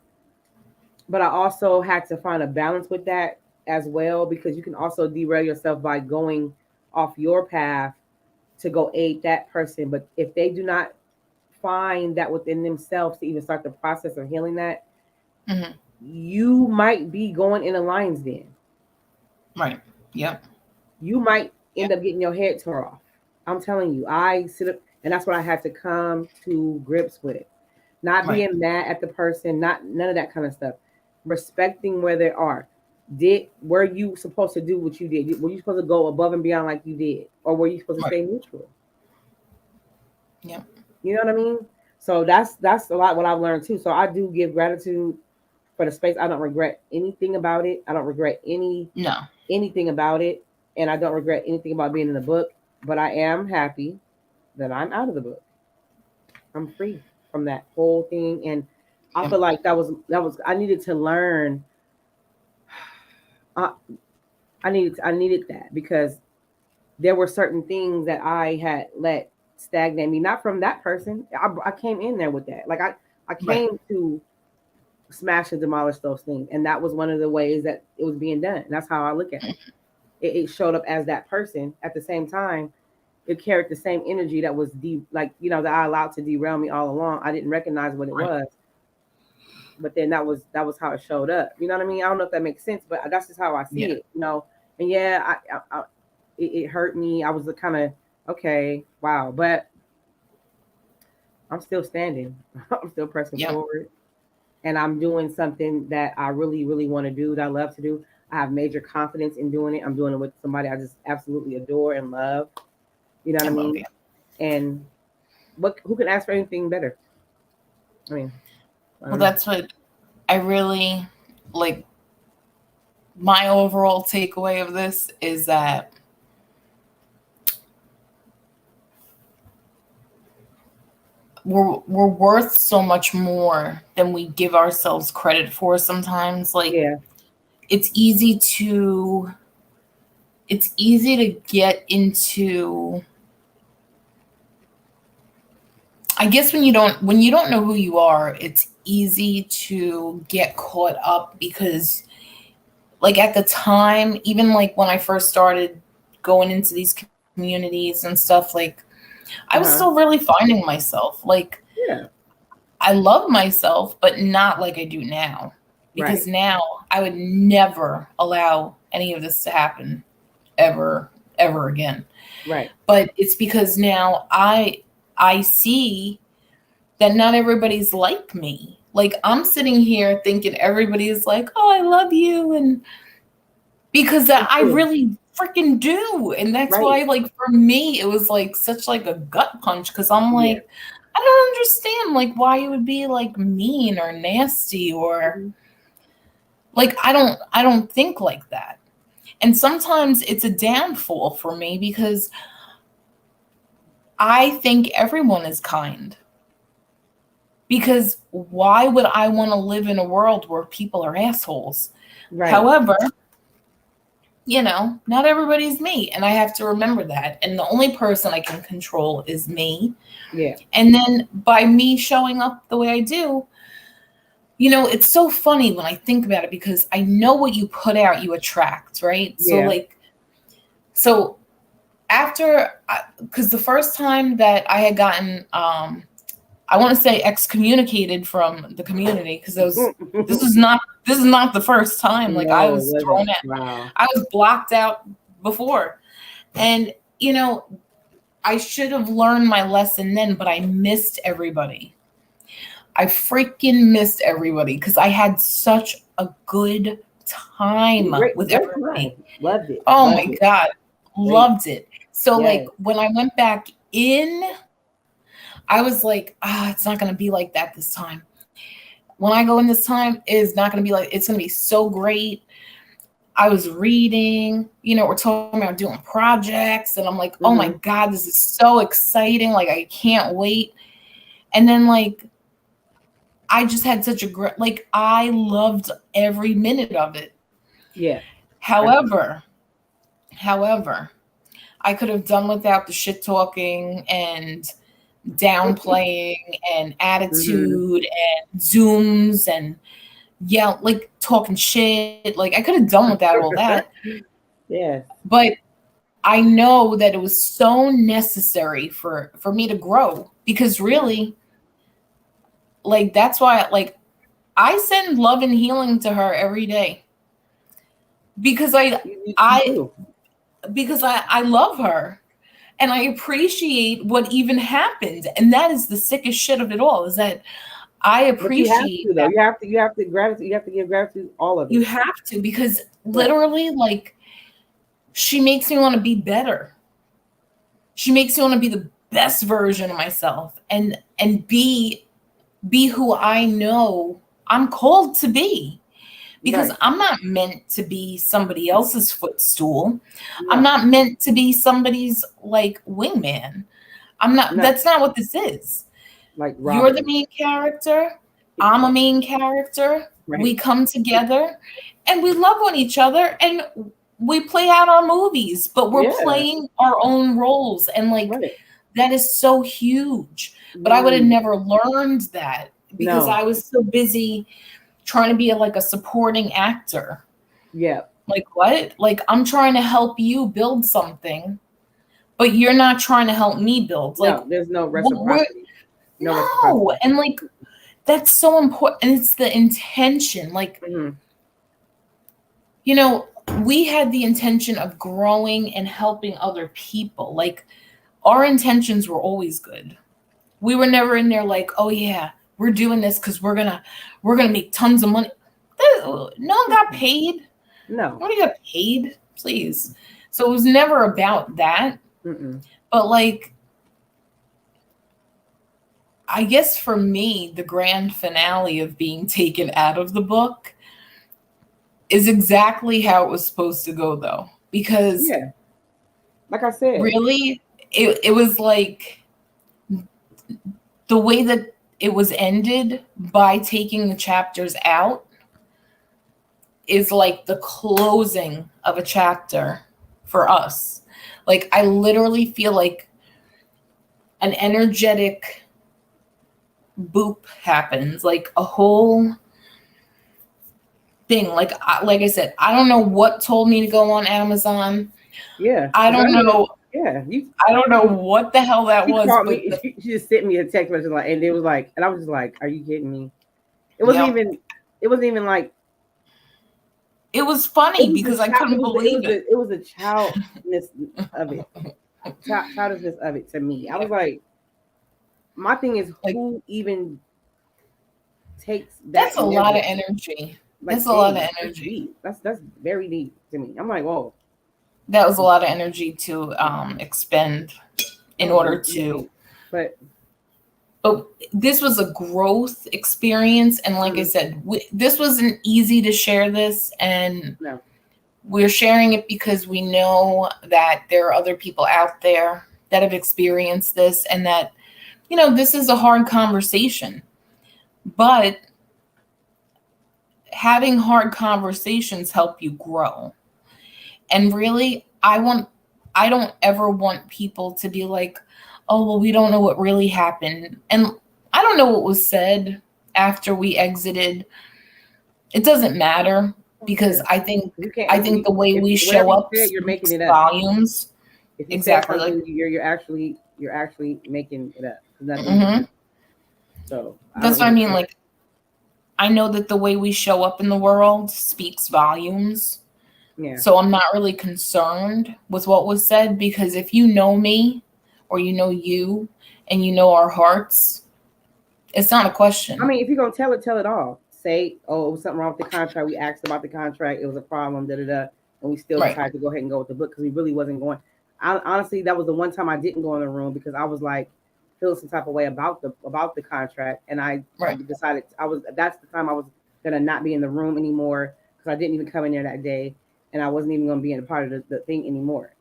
but I also had to find a balance with that as well because you can also derail yourself by going off your path to go aid that person. But if they do not find that within themselves to even start the process of healing that, Hmm. you might be going in a lion's den. Right. Yep. You might Yep. end up getting your head tore off. I'm telling you, I sit up, and that's what I had to come to grips with. Not Right. being mad at the person, not none of that kind of stuff. Respecting where they are. Were you supposed to do what you did? Were you supposed to go above and beyond like you did, or were you supposed to Right. stay neutral? Yep. You know what I mean? So that's a lot what I've learned too. So I do give gratitude for the space. I don't regret anything about it. I don't regret No. anything about it, and I don't regret anything about being in the book. But I am happy that I'm out of the book. I'm free from that whole thing, and I Yep. feel like that was I needed to learn. I, I needed that because there were certain things that I had let stagnate me, not from that person. I came in there with that. Like I Right. came to smash and demolish those things, and that was one of the ways that it was being done. That's how I look at it. It showed up as that person at the same time. It carried the same energy that was that I allowed to derail me all along. I didn't recognize what it Right. was, but then that was how it showed up. You know what I mean? I don't know if that makes sense, but that's just how I see Yeah. it. And yeah, it hurt me. I was kind of okay, wow, but I'm still standing. I'm still pressing Yep. forward. and I'm doing something that I really, really want to do, that I love to do, I have major confidence in doing it. I'm doing it with somebody I just absolutely adore and love. You know what I I love you. mean? And who can ask for anything better? I mean, I Well, don't know. that's what I really like. My overall takeaway of this is that we're worth so much more than we give ourselves credit for sometimes. Like Yeah. it's easy to get into, I guess when you don't know who you are, it's easy to get caught up because like at the time, even like when I first started going into these communities and stuff, like I Uh was huh. still really finding myself. Like Yeah. I love myself, but not like I do now. Because Right. now I would never allow any of this to happen ever, ever again. Right. But it's because now I see that not everybody's like me. Like I'm sitting here thinking everybody is like, "Oh, I love you," and because Me I too. really freaking do, and that's Right. why, like for me, it was like such like a gut punch because I'm Yeah. like, I don't understand like why you would be like mean or nasty or Hmm. like I don't think like that. And sometimes it's a downfall for me because I think everyone is kind. Because why would I want to live in a world where people are assholes? Right. However, not everybody's me. And I have to remember that. And the only person I can control is me. Yeah. And then by me showing up the way I do, it's so funny when I think about it because I know what you put out, you attract, right? So, Yeah. like, so because the first time that I had gotten, I want to say excommunicated from the community because this is not the first time. Like I No, it was thrown wasn't. out, Wow. I was blocked out before, and I should have learned my lesson then, but I missed everybody. I freaking missed everybody because I had such a good time with Great time. everybody. Loved it. Oh my Loved it. God, Great. loved it. So, like, Yes. when I went back in, I was like, it's not going to be like that this time. When I go in this time, it is not going to be like, it's going to be so great. I was reading, we're talking about doing projects, and I'm like, oh my Hmm. God, this is so exciting. Like, I can't wait. And then, like, I just had such a great, like, I loved every minute of it. Yeah. I do. However, however, I could have done without the shit talking and downplaying and Hmm. attitude and zooms and like talking shit. Like I could have done without all that, Yes. but I know that it was so necessary for me to grow because Yeah. really, like that's why like I send love and healing to her every day because You I do. I love her and I appreciate what even happened. And that is the sickest shit of it all is that I But you have appreciate to though. that. You have to gratitude. You have to give gratitude all of You it. have to because Right. literally, like, she makes me want to be better. She makes me want to be the best version of myself and be who I know I'm called to be. Because Right. I'm not meant to be somebody else's footstool. I'm No. not meant to be somebody's like wingman. I'm not, No. that's not what this is. Like You're the Robin. main character. I'm a main character. We Right. come together and we love on each other and we play out our movies, but we're Yeah. playing our own roles. And like Right. that is so huge. But I would have Mm. never learned that because No. I was so busy trying to be like a supporting actor. Yeah. Like what? Like I'm trying to help you build something, but you're not trying to help me build. Like No. There's no we're reciprocity. No no, reciprocity. and like that's so important. And it's the intention. Like, Hmm. you know, we had the intention of growing and helping other people. Like, our intentions were always good. We were never in there like, oh, yeah, we're doing this because we're gonna make tons of money. No one got paid. No. Nobody got paid, please. So it was never about that. Mm-mm. But like, I guess for me, the grand finale of being taken out of the book is exactly how it was supposed to go, though. Because Yeah, like I said, really, it was like the way that it was ended by taking the chapters out is like the closing of a chapter for us. Like, I literally feel like an energetic boop happens, like a whole thing. Like I said, I don't know what told me to go on Amazon. yeah, I don't know. Yeah, I don't know what the hell that she was. called But me. She just sent me a text message like, and it was like, and I was just like, "Are you kidding me?" It Yep. wasn't even like. It was funny because I couldn't believe it. It was the childness of it, childishness of it to me. I was like, my thing is, Like, who even takes that? That's a lot of energy. Like, That's a lot of That's energy. deep. That's very deep to me. I'm like, whoa. That was a lot of energy to expend in order to. But this was a growth experience, and like I said, this wasn't easy to share this, and no. We're sharing it because we know that there are other people out there that have experienced this, and that, you know, this is a hard conversation. But having hard conversations help you grow. And really, I don't ever want people to be like, oh, well, we don't know what really happened. And I don't know what was said after we exited. It doesn't matter, because I think the way we show up, you're making it up. Volumes. If you exactly. Like, you're actually making it up. Mm-hmm. So that's what I mean. Like, I know that the way we show up in the world speaks volumes. Yeah. So I'm not really concerned with what was said, because if you know me, or you know you, and you know our hearts, it's not a question. I mean, if you're gonna tell it all. Say, oh, it was something wrong with the contract. We asked about the contract. It was a problem, and we still decided to go ahead and go with the book because we really wasn't going. Honestly, that was the one time I didn't go in the room because I was like feeling some type of way about the contract, and I decided that's the time I was gonna not be in the room anymore because I didn't even come in there that day, and I wasn't even gonna be in a part of the thing anymore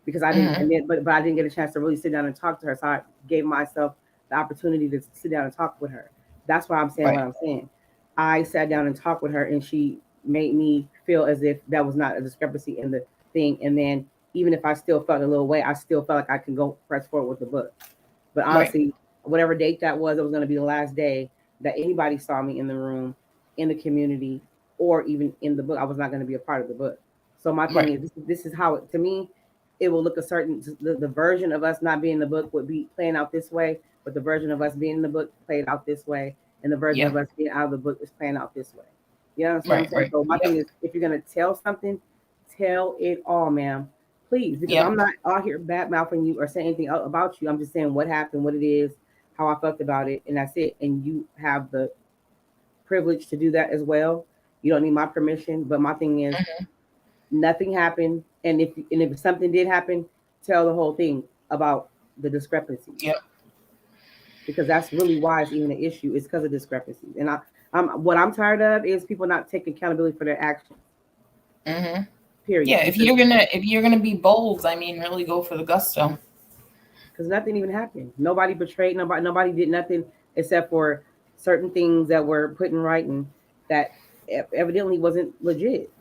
because I didn't. And then, but I didn't get a chance to really sit down and talk to her, so I gave myself the opportunity to sit down and talk with her. That's why I'm saying what I'm saying. I sat down and talked with her, and she made me feel as if that was not a discrepancy in the thing. And then even if I still felt a little way, I still felt like I can go press forward with the book. But honestly, whatever date that was, it was going to be the last day that anybody saw me in the room, in the community, or even in the book. I was not going to be a part of the book. So my thing is, this is how to me, it will look a certain, the version of us not being in the book would be playing out this way, but the version of us being in the book played out this way. And the version of us being out of the book is playing out this way. You know what I'm saying? So my thing is, if you're going to tell something, tell it all, ma'am. Please, because I'm not out here bad mouthing you or saying anything about you. I'm just saying what happened, what it is, how I felt about it, and that's it. And you have the privilege to do that as well. You don't need my permission. But my thing is, nothing happened. And if something did happen, tell the whole thing about the discrepancy. Yep. Because that's really why it's even an issue. It's because of discrepancies. And what I'm tired of is people not taking accountability for their actions. Mm-hmm. Period. Yeah, if you're gonna be bold, I mean, really go for the gusto. Because nothing even happened. Nobody betrayed nobody. Nobody did nothing except for certain things that were put in writing that evidently wasn't legit.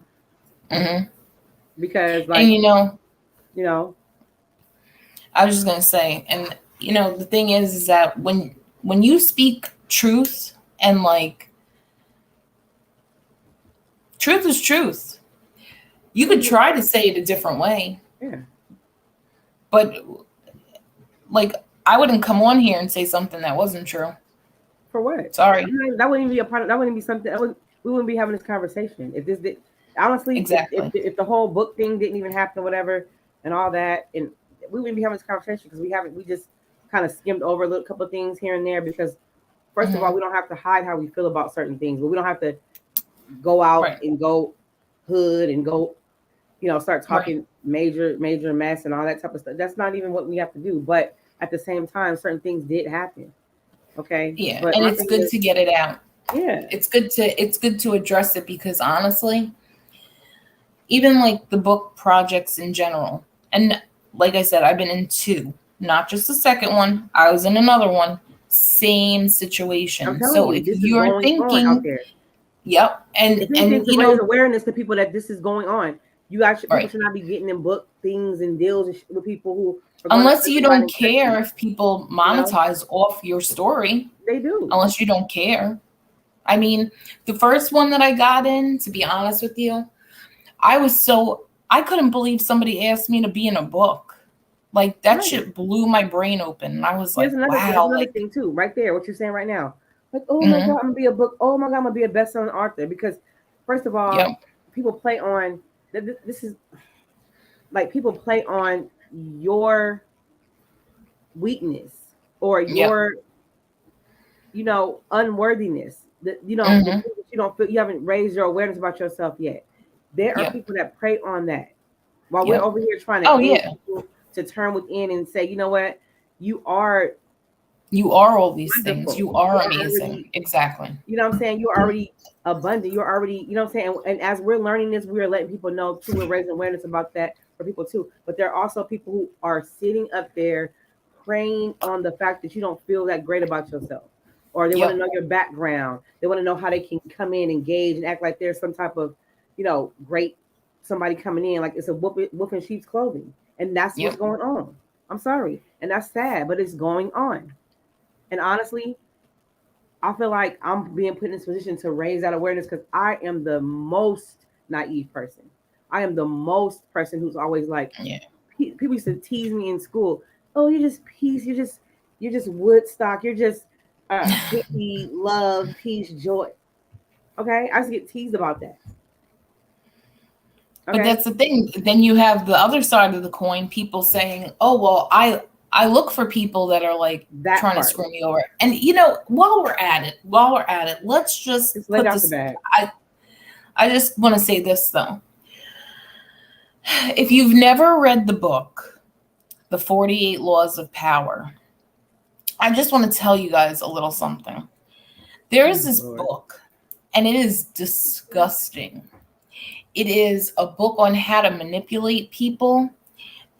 Mm-hmm. Because, like, and you know, I was just gonna say, and the thing is that when you speak truth, and like, truth is truth. You could try to say it a different way. Yeah. But like, I wouldn't come on here and say something that wasn't true. For what? Sorry. That wouldn't be a part of, that wouldn't be something we wouldn't be having this conversation. If this did, honestly, exactly. If the whole book thing didn't even happen, whatever, and all that, and we wouldn't be having this conversation because we just kind of skimmed over a couple of things here and there because first of all, we don't have to hide how we feel about certain things, but we don't have to go out and go hood and go, start talking major mess and all that type of stuff. That's not even what we have to do. But at the same time, certain things did happen. Okay. Yeah. But and it's good to get it out. Yeah. It's good to address it, because honestly, even like the book projects in general, and like I said, I've been in 2, not just the second one. I was in another one, same situation. So if you're thinking out there, yep, and to raise awareness to people that this is going on, you actually people should not be getting in book things and deals with people who. Unless you don't care if people monetize off your story, they do. Unless you don't care. I mean, the first one that I got in, to be honest with you, I couldn't believe somebody asked me to be in a book. Like that shit blew my brain open. And I was like, wow. There's another thing too, right there, what you're saying right now. Like, oh my God, I'm gonna be a book. Oh my God, I'm gonna be a best-selling author. Because first of all, people play on this is like people play on your weakness or your unworthiness. You don't feel, you haven't raised your awareness about yourself yet. There are people that prey on that while we're over here trying to people to turn within and say, you know what, you are all these things. You are amazing. Exactly. You know what I'm saying? You're already abundant. You're already, you know what I'm saying? And as we're learning this, we are letting people know too. We're raising awareness about that for people too. But there are also people who are sitting up there preying on the fact that you don't feel that great about yourself. Or they want to know your background. They want to know how they can come in, engage, and act like there's some type of, great somebody coming in, like it's a wolf in sheep's clothing. And that's what's going on. I'm sorry. And that's sad, but it's going on. And honestly, I feel like I'm being put in this position to raise that awareness because I am the most naive person. I am the most person who's always like, people used to tease me in school. Oh, you're just peace. You're just Woodstock. You're just hippie, love, peace, joy. Okay, I used to get teased about that. Okay? But that's the thing. Then you have the other side of the coin. People saying, "Oh, well, I look for people that are like trying to screw me over." And while we're at it, let's just put out the bag. I just want to say this though. If you've never read the book, The 48 Laws of Power, I just want to tell you guys a little something. There is this book, and it is disgusting. It is a book on how to manipulate people.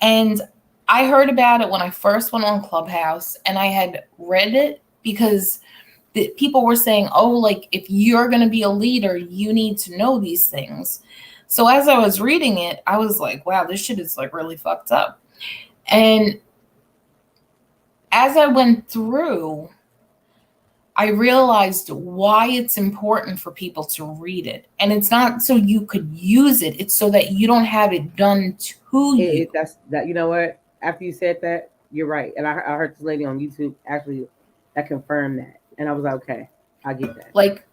And I heard about it when I first went on Clubhouse, and I had read it because people were saying, oh, like, if you're going to be a leader, you need to know these things. So as I was reading it, I was like, wow, this shit is like really fucked up. And as I went through, I realized why it's important for people to read it. And it's not so you could use it. It's so that you don't have it done to you. That's that. You know what? After you said that, you're right. And I heard this lady on YouTube actually that confirmed that. And I was like, okay, I get that. Like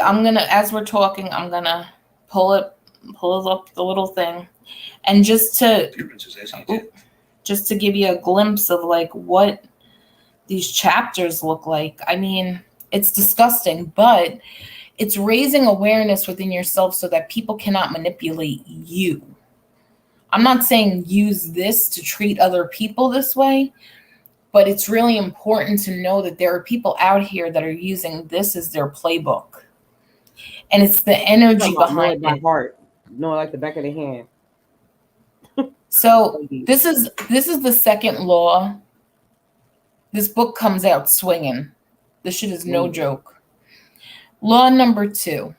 I'm going to, as we're talking, I'm going to pull up the little thing. And just to give you a glimpse of like what these chapters look like. I mean, it's disgusting, but it's raising awareness within yourself so that people cannot manipulate you. I'm not saying use this to treat other people this way, but it's really important to know that there are people out here that are using this as their playbook. And it's the energy behind it. Heart. No, like the back of the hand. So this is the second law. This book comes out swinging. This shit is no joke. Law number 2.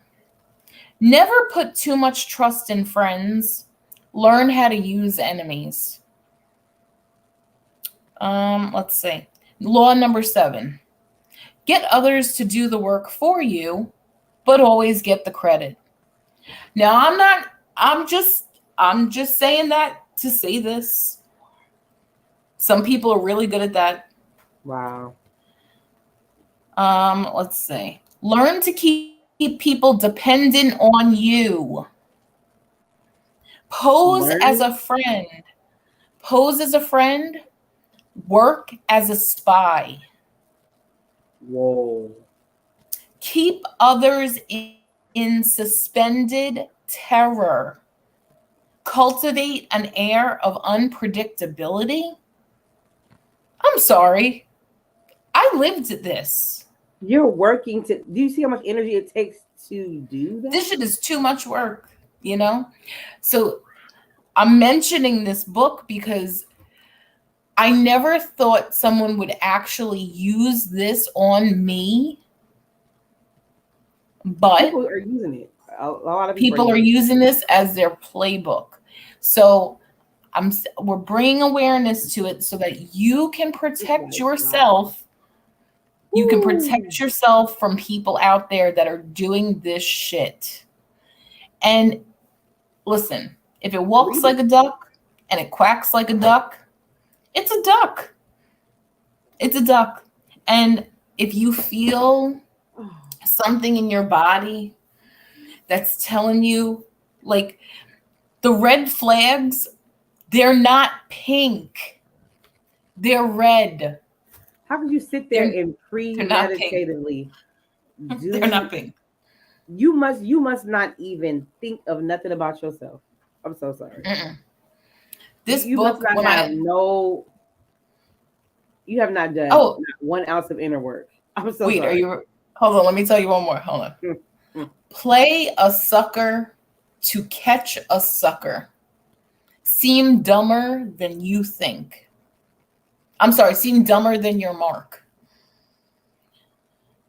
Never put too much trust in friends. Learn how to use enemies. Let's see. Law number 7. Get others to do the work for you, but always get the credit. Now, I'm just saying that to say this. Some people are really good at that. Wow. Let's see. Learn to keep people dependent on you. Pose as a friend. Work as a spy. Whoa. Keep others in suspended terror. Cultivate an air of unpredictability. I'm sorry. I lived this. You're working to. Do you see how much energy it takes to do that? This shit is too much work, you know? So I'm mentioning this book because I never thought someone would actually use this on me, but People are using it. A lot of people are using this as their playbook. So we're bringing awareness to it so that you can protect yourself. You can protect yourself from people out there that are doing this shit. And listen, if it walks like a duck and it quacks like a duck, it's a duck. It's a duck. And if you feel something in your body that's telling you, like, the red flags, they're not pink. They're red. How could you sit there and premeditatedly do? They're not pink. You must not even think of nothing about yourself. I'm so sorry. This you book, must not have you have not done not 1 ounce of inner work. I'm so sorry. Hold on, let me tell you one more. Hold on. Play a sucker to catch a sucker. Seem dumber than you think. I'm sorry, seem dumber than your mark.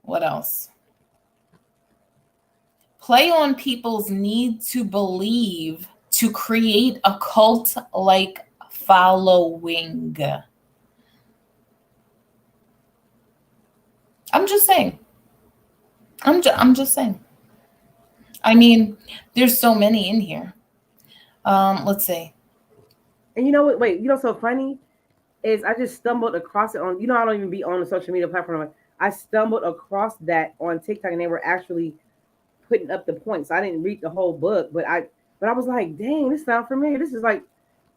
What else? Play on people's need to believe to create a cult-like following. I'm just saying. I'm just saying. I mean, there's so many in here. Let's see. And you know what? Wait, you know what's so funny is I just stumbled across it on. You know, I don't even be on the social media platform. I stumbled across that on TikTok, and they were actually putting up the points. I didn't read the whole book, but I was like, dang, this sounds familiar. This is like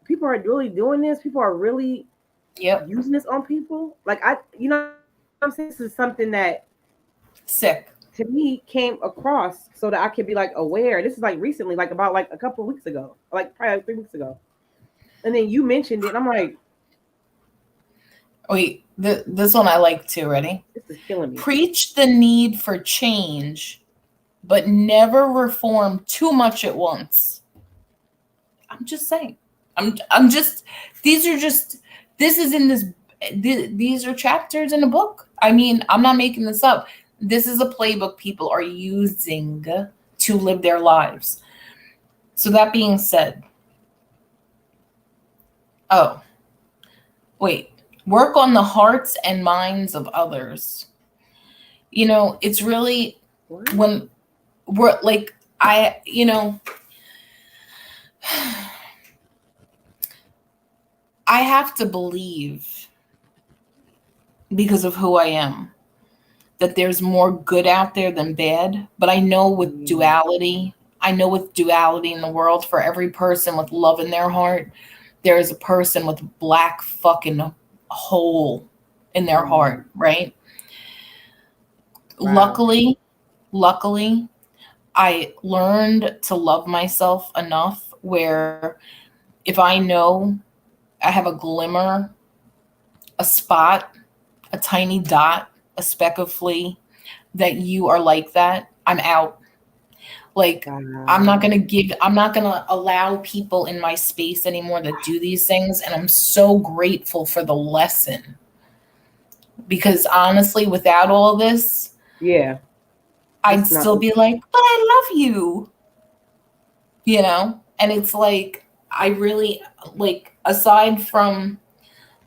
people are really doing this. People are really using this on people. Like you know what I'm saying? This is something that sick to me came across so that I could be like aware. This is like recently, like about like a couple of weeks ago, like probably 3 weeks ago. And then you mentioned it, and I'm like, wait, this one I like too. Ready? This is killing me. Preach the need for change, but never reform too much at once. I'm just saying. I'm just. These is in this. These are chapters in a book. I mean, I'm not making this up. This is a playbook people are using to live their lives. So that being said, work on the hearts and minds of others. You know, it's really when we're like, I have to believe, because of who I am, that there's more good out there than bad. But I know with duality in the world, for every person with love in their heart, there is a person with black fucking hole in their heart, right? Wow. Luckily, I learned to love myself enough where if I know I have a glimmer, a spot, a tiny dot, a speck of flea, that you are like that, I'm out. Like, I'm not going to allow people in my space anymore that do these things. And I'm so grateful for the lesson. Because honestly, without all this, I'd still be like, but I love you. You know? And it's like, I really, like, aside from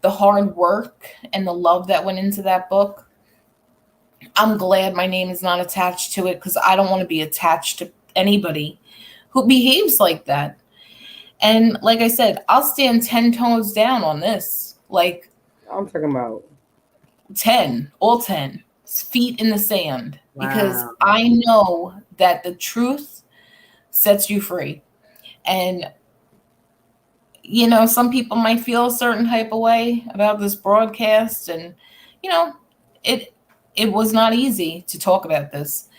the hard work and the love that went into that book, I'm glad my name is not attached to it, because I don't want to be attached to anybody who behaves like that. And like I said, I'll stand 10 toes down on this. Like, I'm talking about 10, all 10 feet in the sand. Wow. Because I know that the truth sets you free. And you know, some people might feel a certain type of way about this broadcast, and you know, it was not easy to talk about this.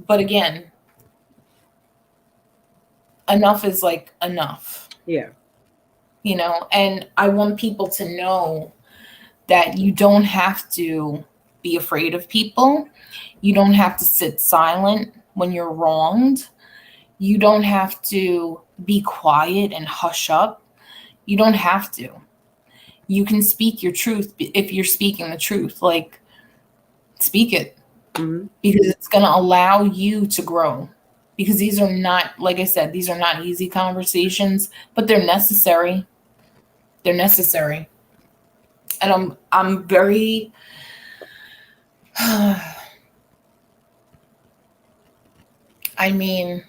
But again, enough is like enough. Yeah. You know, and I want people to know that you don't have to be afraid of people. You don't have to sit silent when you're wronged. You don't have to be quiet and hush up. You don't have to. You can speak your truth if you're speaking the truth. Like, speak it, because it's going to allow you to grow. Because these are not, like I said, these are not easy conversations, but they're necessary. They're necessary. And I'm very I mean,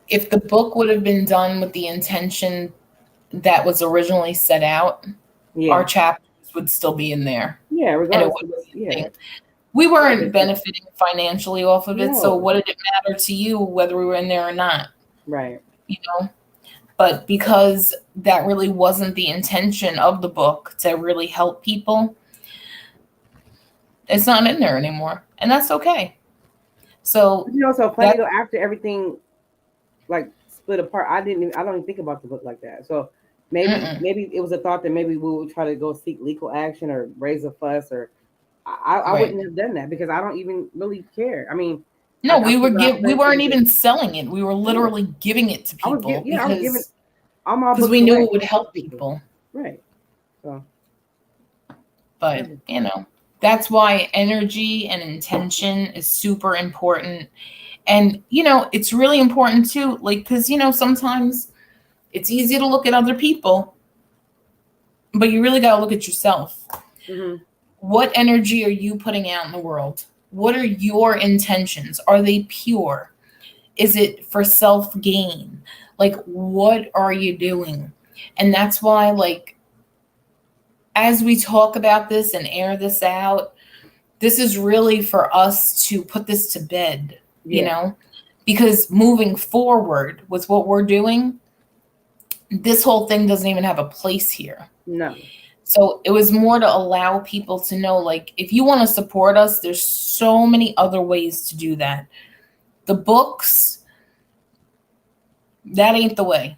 if the book would have been done with the intention that was originally set out, our chapters would still be in there. Yeah, regardless. We weren't benefiting financially off of it, so what did it matter to you whether we were in there or not? Right. You know? But because that really wasn't the intention of the book, to really help people, it's not in there anymore. And that's okay. So, you know, so funny though, after everything like split apart, I don't even think about the book like that. So maybe it was a thought that maybe we would try to go seek legal action or raise a fuss, or I wouldn't have done that because I don't even really care. I mean, no, we weren't even selling it. We were literally giving it to people because we knew it would help people. Right. So, but you know, that's why energy and intention is super important. And, you know, it's really important too, like, because, you know, sometimes it's easy to look at other people, but you really got to look at yourself. What energy are you putting out in the world? What are your intentions? Are they pure? Is it for self-gain? Like, what are you doing? And that's why, like, as we talk about this and air this out, this is really for us to put this to bed, you know, because moving forward with what we're doing, this whole thing doesn't even have a place here. No. So it was more to allow people to know, like, if you want to support us, there's so many other ways to do that. The books, that ain't the way,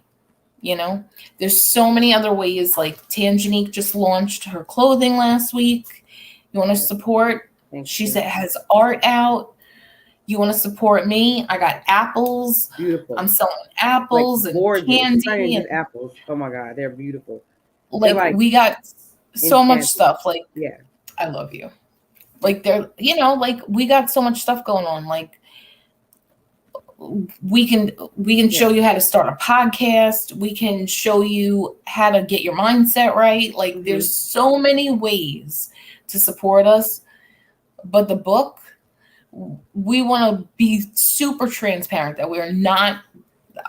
you know? There's so many other ways. Like, Tangenique just launched her clothing last week. You want to support? She said has art out. You want to support me? I got apples. Beautiful. I'm selling apples and candy. And apples. Oh my God, they're beautiful. Like we got so much stuff. Like, I love you. Like, they're, you know, like, we got so much stuff going on. Like, we can show you how to start a podcast. We can show you how to get your mindset right. Like, there's so many ways to support us. But the book, we want to be super transparent that we're not,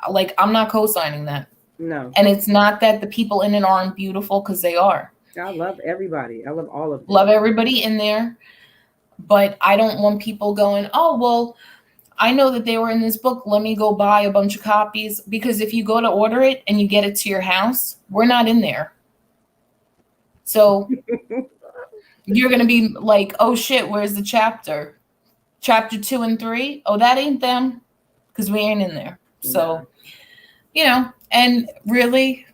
like, I'm not co-signing that. No. And it's not that the people in it aren't beautiful, because they are. I love everybody. I love all of them. Love everybody in there. But I don't want people going, oh, well, I know that they were in this book. Let me go buy a bunch of copies. Because if you go to order it and you get it to your house, we're not in there. So you're going to be like, oh, shit, where's the chapter? Chapter 2 and 3? Oh, that ain't them, because we ain't in there. So, you know, and really,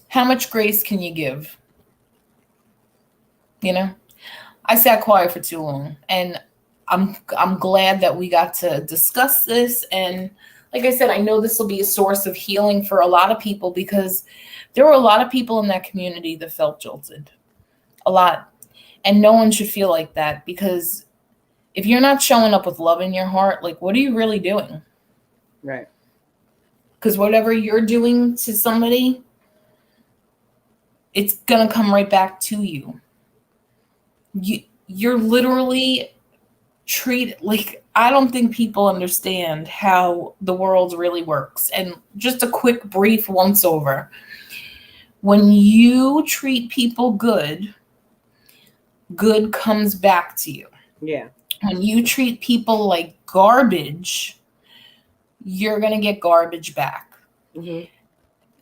how much grace can you give? You know, I sat quiet for too long, and I'm glad that we got to discuss this. And like I said, I know this will be a source of healing for a lot of people, because there were a lot of people in that community that felt jilted. A lot. And no one should feel like that, because if you're not showing up with love in your heart, like, what are you really doing? Right. Because whatever you're doing to somebody, it's going to come right back to you. You're literally treated like, I don't think people understand how the world really works. And just a quick, brief once over. When you treat people good, good comes back to you. Yeah. When you treat people like garbage, you're going to get garbage back.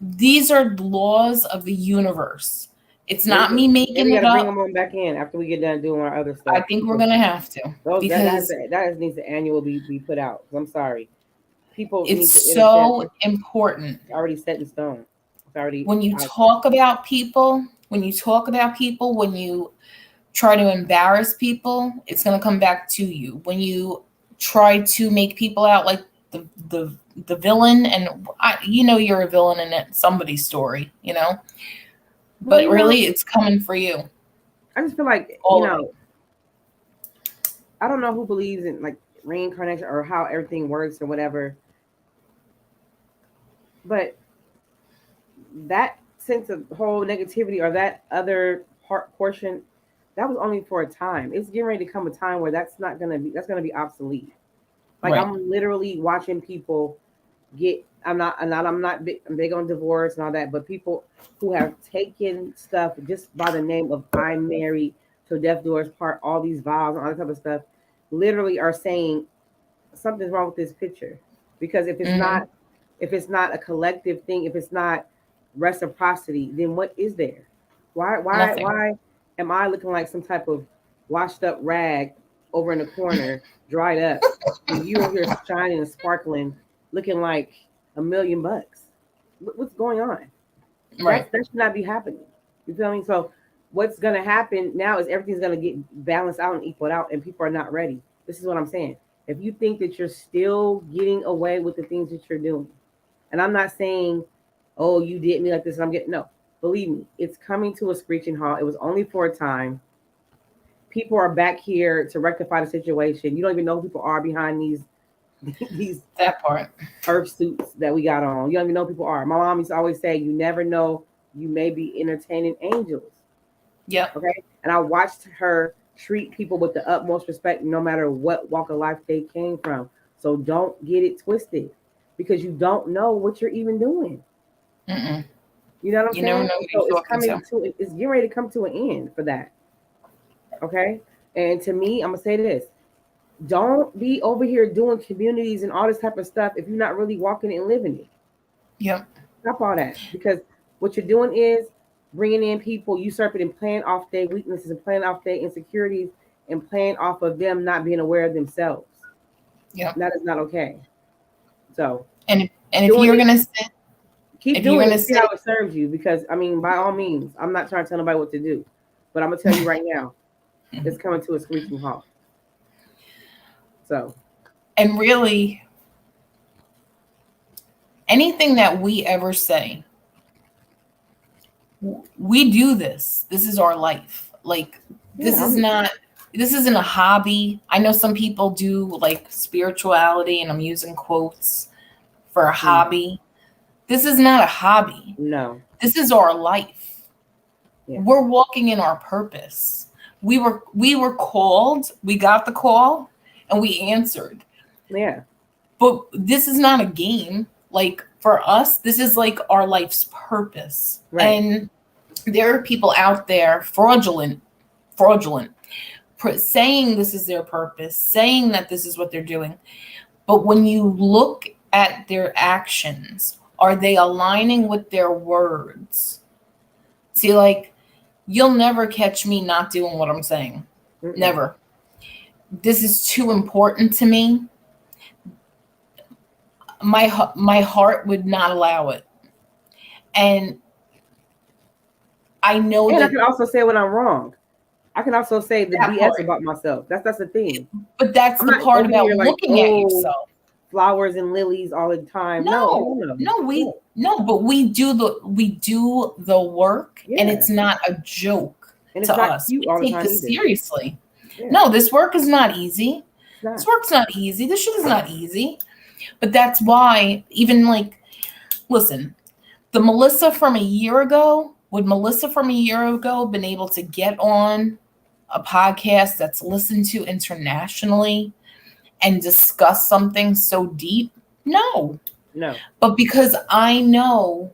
These are laws of the universe. It's not me making we it gotta bring up. them on back in after we get done doing our other stuff. I think we're gonna have to, because that needs the annual be put out. I'm sorry, people need to it's so important. It's already set in stone. It's already when you talk about people, when you try to embarrass people, it's gonna come back to you. When you try to make people out like the villain, and you're a villain in somebody's story, but really it's coming for you. I just feel like I don't know who believes in like reincarnation or how everything works or whatever, but that sense of whole negativity or that other portion, that was only for a time. It's getting ready to come a time where that's going to be obsolete. Like right. I'm literally watching people I'm big on divorce and all that, but people who have taken stuff just by the name of I'm married till death do us part, all these vows and all that type of stuff, literally are saying something's wrong with this picture. Because if it's not a collective thing, if it's not reciprocity, then what is there? Why am I looking like some type of washed up rag over in the corner, dried up, and you are here shining and sparkling, looking like $1 million? What's going on? Right. That should not be happening. You feel me? So what's going to happen now is everything's going to get balanced out and equaled out, and people are not ready. This is what I'm saying. If you think that you're still getting away with the things that you're doing, and I'm not saying, oh, you did me like this, no. Believe me, it's coming to a screeching halt. It was only for a time. People are back here to rectify the situation. You don't even know who people are behind these that part earth suits that we got on. You don't even know who people are. My mom used to always say, you never know, you may be entertaining angels. Yeah. Okay. And I watched her treat people with the utmost respect, no matter what walk of life they came from. So don't get it twisted, because you don't know what you're even doing. Mm-mm. You know what I'm saying? Never know so it's getting ready to come to an end for that. Okay. And to me, I'm gonna say this: don't be over here doing communities and all this type of stuff if you're not really walking and living it. Yep. Stop all that, because what you're doing is bringing in people, usurping and playing off their weaknesses and playing off their insecurities and playing off of them not being aware of themselves. Yeah, that is not okay. So and if you're gonna sit, keep doing it, see how it serves you. Because I mean, by all means, I'm not trying to tell nobody what to do, but I'm gonna tell you right now, it's coming to a screeching halt. So, and really, anything that we ever say, we do this. This is our life. Like this isn't a hobby. I know some people do like spirituality, and I'm using quotes for a hobby. This is not a hobby. No. This is our life. Yeah. We're walking in our purpose. We were called, we got the call, and we answered. Yeah. But this is not a game. Like for us, this is like our life's purpose. Right. And there are people out there fraudulent, saying this is their purpose, saying that this is what they're doing. But when you look at their actions, are they aligning with their words? See, like, you'll never catch me not doing what I'm saying. Mm-mm. Never. This is too important to me. My heart would not allow it. And I know and that I can also say when I'm wrong. I can also say the BS part about myself. That's the thing. But that's the part about looking at yourself. Flowers and lilies all the time. No, but we do the work, yeah. And it's not a joke to us. We take this seriously. Yeah. No, this work is not easy. This work's not easy. This shit is not easy. But that's why, even like, listen, the Melissa from a year ago, would Melissa from a year ago been able to get on a podcast that's listened to internationally and discuss something so deep? No. But because I know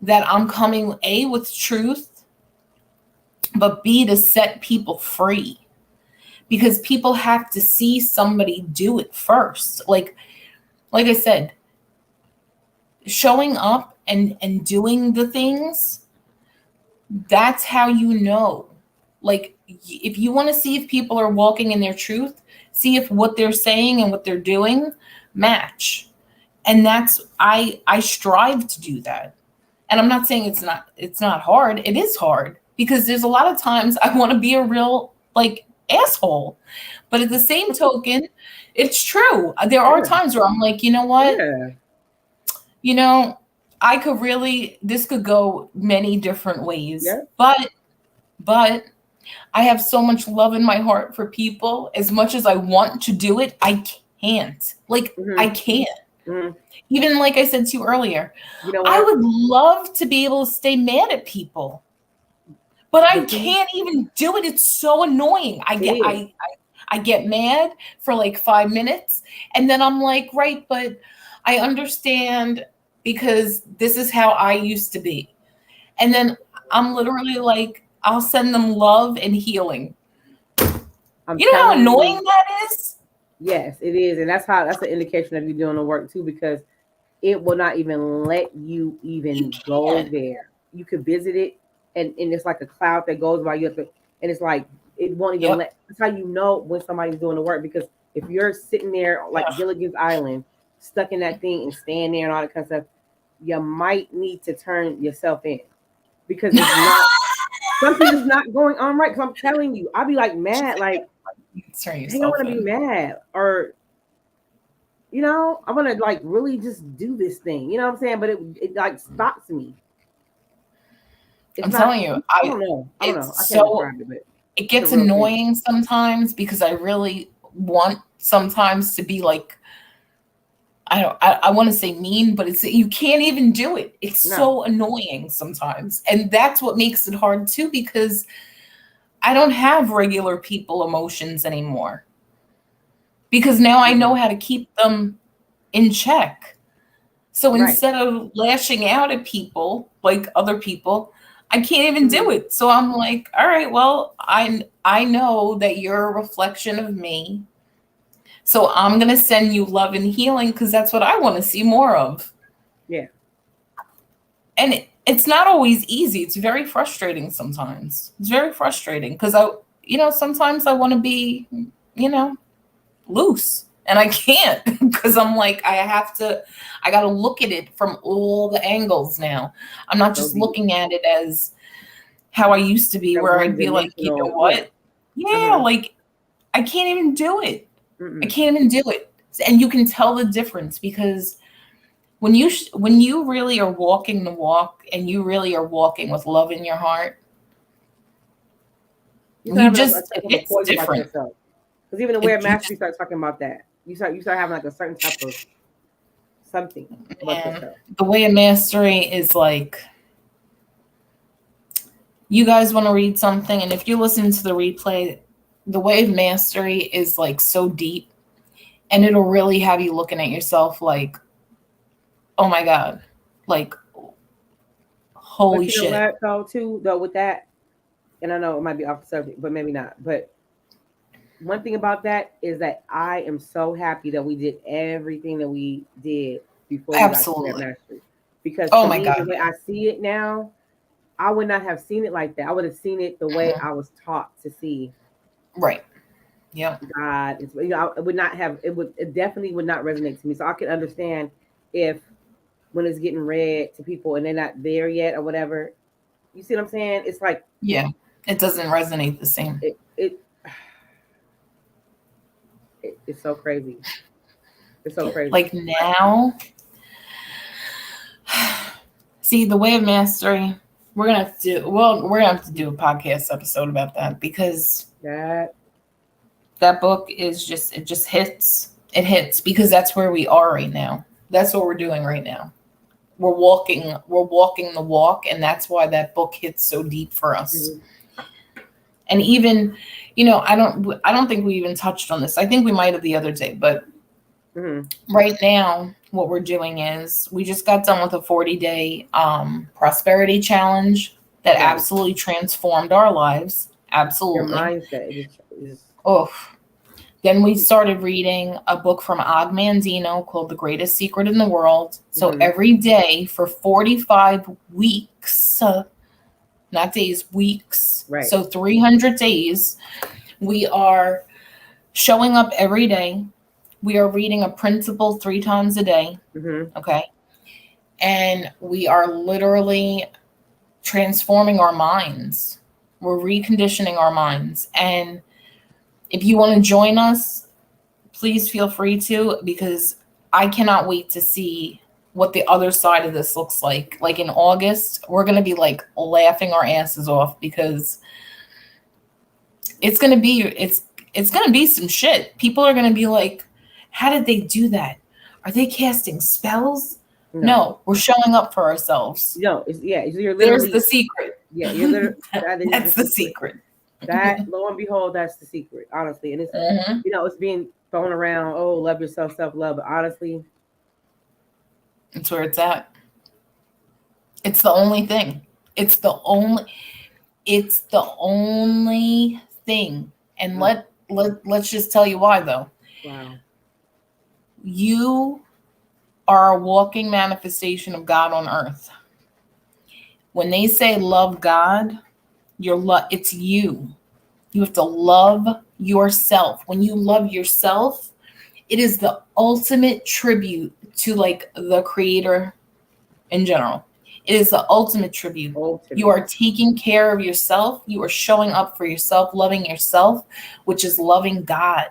that I'm coming A, with truth, but B, to set people free. Because people have to see somebody do it first. Like I said, showing up and doing the things, that's how you know. Like, if you want to see if people are walking in their truth, see if what they're saying and what they're doing match. And that's, I strive to do that. And I'm not saying it's not hard. It is hard because there's a lot of times I want to be a real like asshole. But at the same token, it's true. There are times where I'm like, you know what? Yeah. You know, I could really, this could go many different ways. Yeah. But I have so much love in my heart for people. As much as I want to do it, I can't. Like, I can't. Even like I said to you earlier, You know what? I would love to be able to stay mad at people, but I can't even do it. It's so annoying. I get mad for like 5 minutes, and then I'm like, right, but I understand because this is how I used to be. And then I'm literally like, I'll send them love and healing. You know how annoying that is? Yes, it is. And that's an indication of you doing the work too, because it will not even let you even go there. You could visit it and it's like a cloud that goes by you, and it's like it won't even let. That's how you know when somebody's doing the work, because if you're sitting there like Gilligan's Island, stuck in that thing and staying there and all that kind of stuff, you might need to turn yourself in, because it's not something is not going on right. Because I'm telling you, I'll be like mad, like I don't want to be mad, or you know, I want to like really just do this thing. You know what I'm saying? But it like stops me. I'm telling you, I don't know. I can't describe it, but it gets annoying sometimes because I really want sometimes to be like, I want to say mean, but it's, you can't even do it. It's so annoying sometimes. And that's what makes it hard too, because I don't have regular people emotions anymore. Because now I know how to keep them in check. So instead of lashing out at people, like other people, I can't even do it. So I'm like, all right, well, I know that you're a reflection of me. So I'm going to send you love and healing because that's what I want to see more of. Yeah. And it's not always easy. It's very frustrating sometimes. It's very frustrating because sometimes I want to be, loose, and I can't because I'm like, I got to look at it from all the angles now. I'm not just looking at it as how I used to be, where I'd be like, you know what? Yeah, like I can't even do it. I can't even do it. And you can tell the difference because when you really are walking the walk and you really are walking with love in your heart, it's different. Because even the way Master starts talking about that, you start having like a certain type of something about yourself. The Way of Mastery is like, you guys want to read something, and if you listen to the replay, The Way of Mastery is like so deep, and it'll really have you looking at yourself like, oh my God, like, holy shit. Know what, though, with that, and I know it might be off the subject, but maybe not, but one thing about that is that I am so happy that we did everything that we did before we got to that mastery. Because to me, the way I see it now, I would not have seen it like that. I would have seen it the way I was taught to see. Right. Yeah. God, it would not have. It definitely would not resonate to me. So I can understand if when it's getting read to people and they're not there yet or whatever. You see what I'm saying? It's like, yeah, it doesn't resonate the same. It's so crazy. It's so crazy. Like now, see, The Way of Mastery, we're gonna have to do a podcast episode about that, because that book is just, it just hits. It hits because that's where we are right now. That's what we're doing right now. We're walking the walk, and that's why that book hits so deep for us. And even, I don't think we even touched on this. I think we might have the other day, but right now, what we're doing is we just got done with a 40-day prosperity challenge that absolutely transformed our lives. Absolutely. Your mindset is Then we started reading a book from Og Mandino called The Greatest Secret in the World. So every day for 45 weeks, not days, weeks. Right. So 300 days, we are showing up every day. We are reading a principle 3 times a day. Okay. And we are literally transforming our minds. We're reconditioning our minds. And if you want to join us, please feel free to, because I cannot wait to see what the other side of this looks like. Like in August, we're going to be like laughing our asses off, because it's going to be some shit. People are going to be like, how did they do that? Are they casting spells? No, we're showing up for ourselves. No, you're literally, there's the secret. Yeah, you're literally, that's the secret. That, lo and behold, that's the secret, honestly. And it's, it's being thrown around, oh, love yourself, self-love. But honestly, it's where it's at. It's the only thing. It's the only thing. And let's just tell you why, though. Wow. You are a walking manifestation of God on earth. When they say love God, it's you. You have to love yourself. When you love yourself, it is the ultimate tribute to like the creator in general. It is the ultimate tribute. You are taking care of yourself. You are showing up for yourself, loving yourself, which is loving God.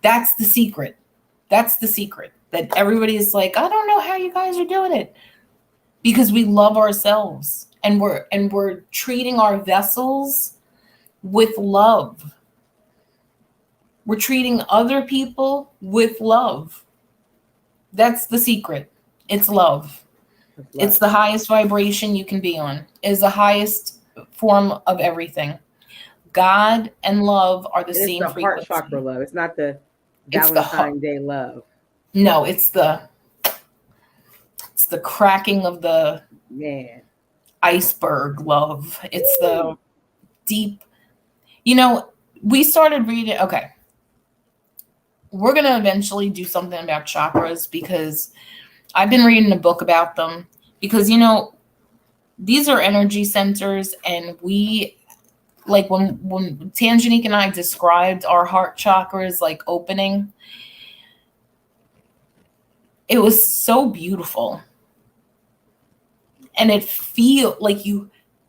That's the secret. That's the secret. That everybody is like, I don't know how you guys are doing it. Because we love ourselves, and we're treating our vessels with love. We're treating other people with love. That's the secret. It's love. It's the highest vibration you can be on. It is the highest form of everything. God and love are the same frequency. It's the heart chakra love. It's not the Valentine's Day love. No, it's the cracking of the iceberg love. It's the deep. We started reading. Okay. We're going to eventually do something about chakras, because I've been reading a book about them, because, these are energy centers, and we, like when Tangenique and I described our heart chakras, like opening, it was so beautiful. And it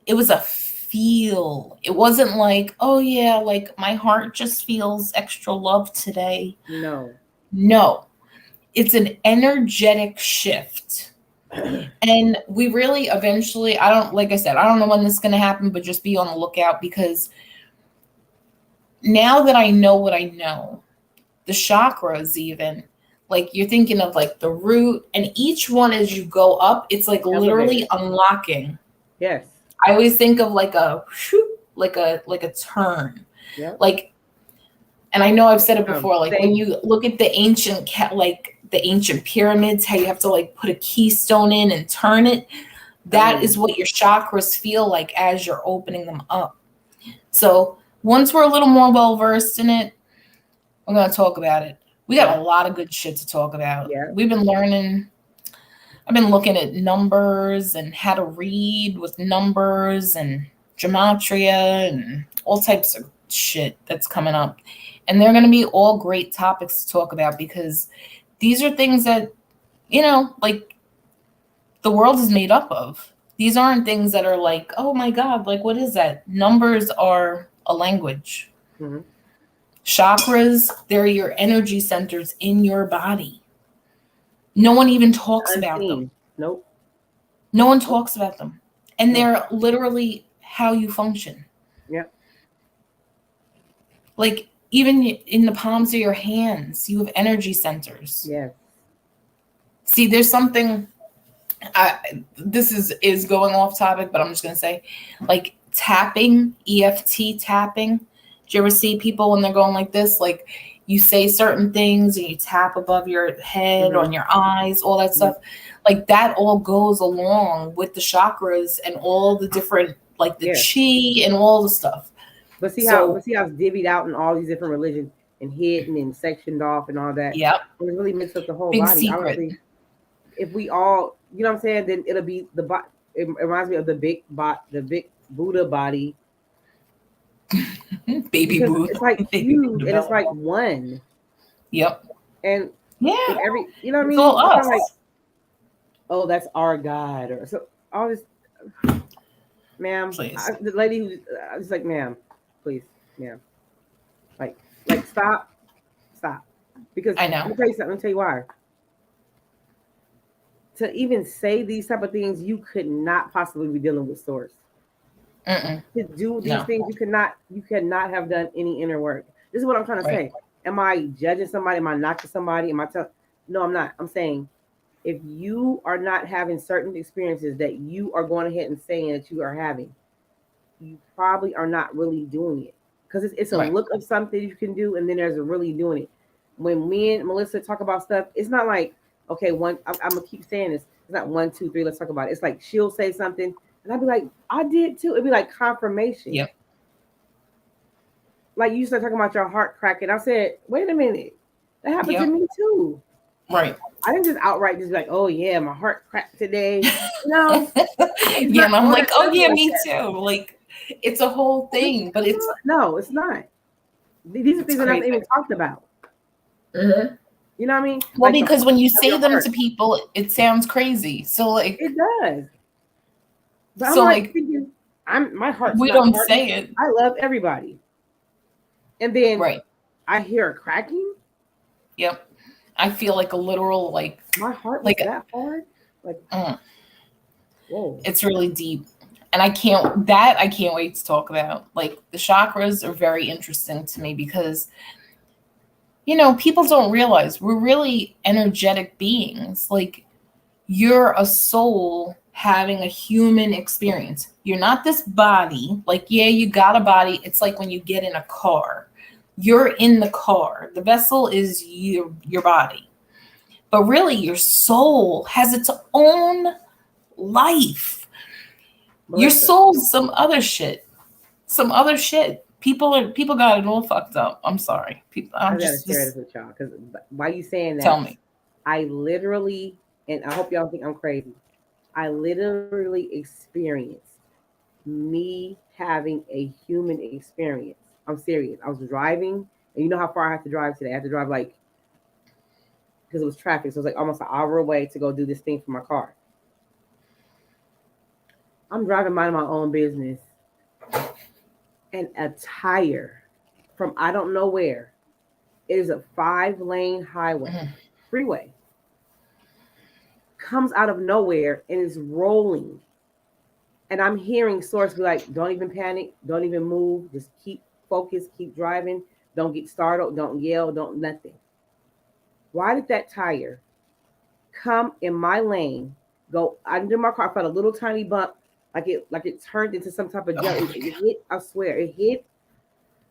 was a feel. It wasn't like, oh yeah, like my heart just feels extra love today. No, it's an energetic shift. And we really eventually, like I said, I don't know when this is going to happen, but just be on the lookout, because now that I know what I know, the chakras even, like you're thinking of like the root, and each one as you go up, it's like literally unlocking. Yes. I always think of like a turn. Yeah. Like, and I know I've said it before, like when you look at the ancient pyramids, how you have to like put a keystone in and turn it. That is what your chakras feel like as you're opening them up. So once we're a little more well-versed in it, we're going to talk about it. We got a lot of good shit to talk about. Yeah. We've been learning. I've been looking at numbers and how to read with numbers and gematria and all types of shit that's coming up. And they're going to be all great topics to talk about, because these are things that, like the world is made up of. These aren't things that are like, oh my God, like what is that? Numbers are a language. Mm-hmm. Chakras, they're your energy centers in your body. No one even talks about them. Nope. No one talks about them. And they're literally how you function. Yeah. Like even in the palms of your hands, you have energy centers. Yeah. See, there's something, this is going off topic, but I'm just going to say, like tapping, EFT tapping. Do you ever see people when they're going like this? Like you say certain things and you tap above your head, on your eyes, all that stuff. Like that all goes along with the chakras and all the different, like the chi and all the stuff. But see how it's divvied out in all these different religions. and hidden and sectioned off and all that. Yep. And it really makes up the whole Big body. secret. Honestly, if we all, you know what I'm saying, then it'll be the body. It reminds me of the big Buddha body, Baby because boo. it's like Baby huge Buddha and it's like belly. one. Yep. And Yeah. if every, you know what I It's mean? all It's us. not like, oh, that's our God, or so all this. Ma'am, Please. the lady who I was like, ma'am, please, ma'am, like stop, because I know. let me tell you something. Let me tell you why. To even say these type of things, you could not possibly be dealing with source. Mm-mm. To do these No. things, you cannot have done any inner work. This is what I'm trying to Right. say. Am I judging somebody? Am I knocking somebody? Am I telling? No, I'm not. I'm saying if you are not having certain experiences that you are going ahead and saying that you are having, you probably are not really doing it, because it's a Right. look of something you can do, and then there's a really doing it. When me and Melissa talk about stuff, it's not like, okay, I'm gonna keep saying this. It's not 1, 2, 3. Let's talk about it. It's like she'll say something, and I'd be like, I did too. It'd be like confirmation. Yep. Like you start talking about your heart cracking. I said, wait a minute, that happened to Yep. me too. Right. I didn't just outright just be like, oh yeah, my heart cracked today. No, Yeah, and I'm on like, that oh level yeah, like me that. too. Like, it's a whole thing, but it's No, it's not. These are things that are not crazy. even talked about. Mm-hmm. You know what I mean? Well, Like the because when you of your say them heart. to people, it sounds crazy. So like, It does. But I'm so like like, thinking, my heart's we not don't hard. say it. I love everybody. And then Right. I hear a cracking. Yep. I feel like a literal like My heart was like that hard. Like, mm, whoa. it's really deep. And I can't wait to talk about. Like the chakras are very interesting to me because people don't realize we're really energetic beings. Like you're a soul having a human experience. You're not this body. Like, yeah, you got a body. It's like when you get in a car. You're in the car. The vessel is your body. But really your soul has its own life. Your Melissa, soul's some other shit. Some other shit. People got it all fucked up. I'm sorry. People I I'm gotta just share this with y'all because why you saying tell that? me. I literally, and I hope y'all think I'm crazy. I literally experienced me having a human experience. I'm serious. I was driving, and you know how far I have to drive today? I have to drive like, because it was traffic, so it was like almost an hour away to go do this thing for my car. I'm driving, minding my own business, and a tire from I don't know where. It is a 5-lane highway, Mhm. freeway, comes out of nowhere and is rolling. And I'm hearing Source be like, don't even panic, don't even move, just keep focused, keep driving, don't get startled, don't yell, don't nothing. Why did that tire come in my lane, go under my car? I felt a little tiny bump, like it turned into some type of jelly. Oh my It hit, I swear, it hit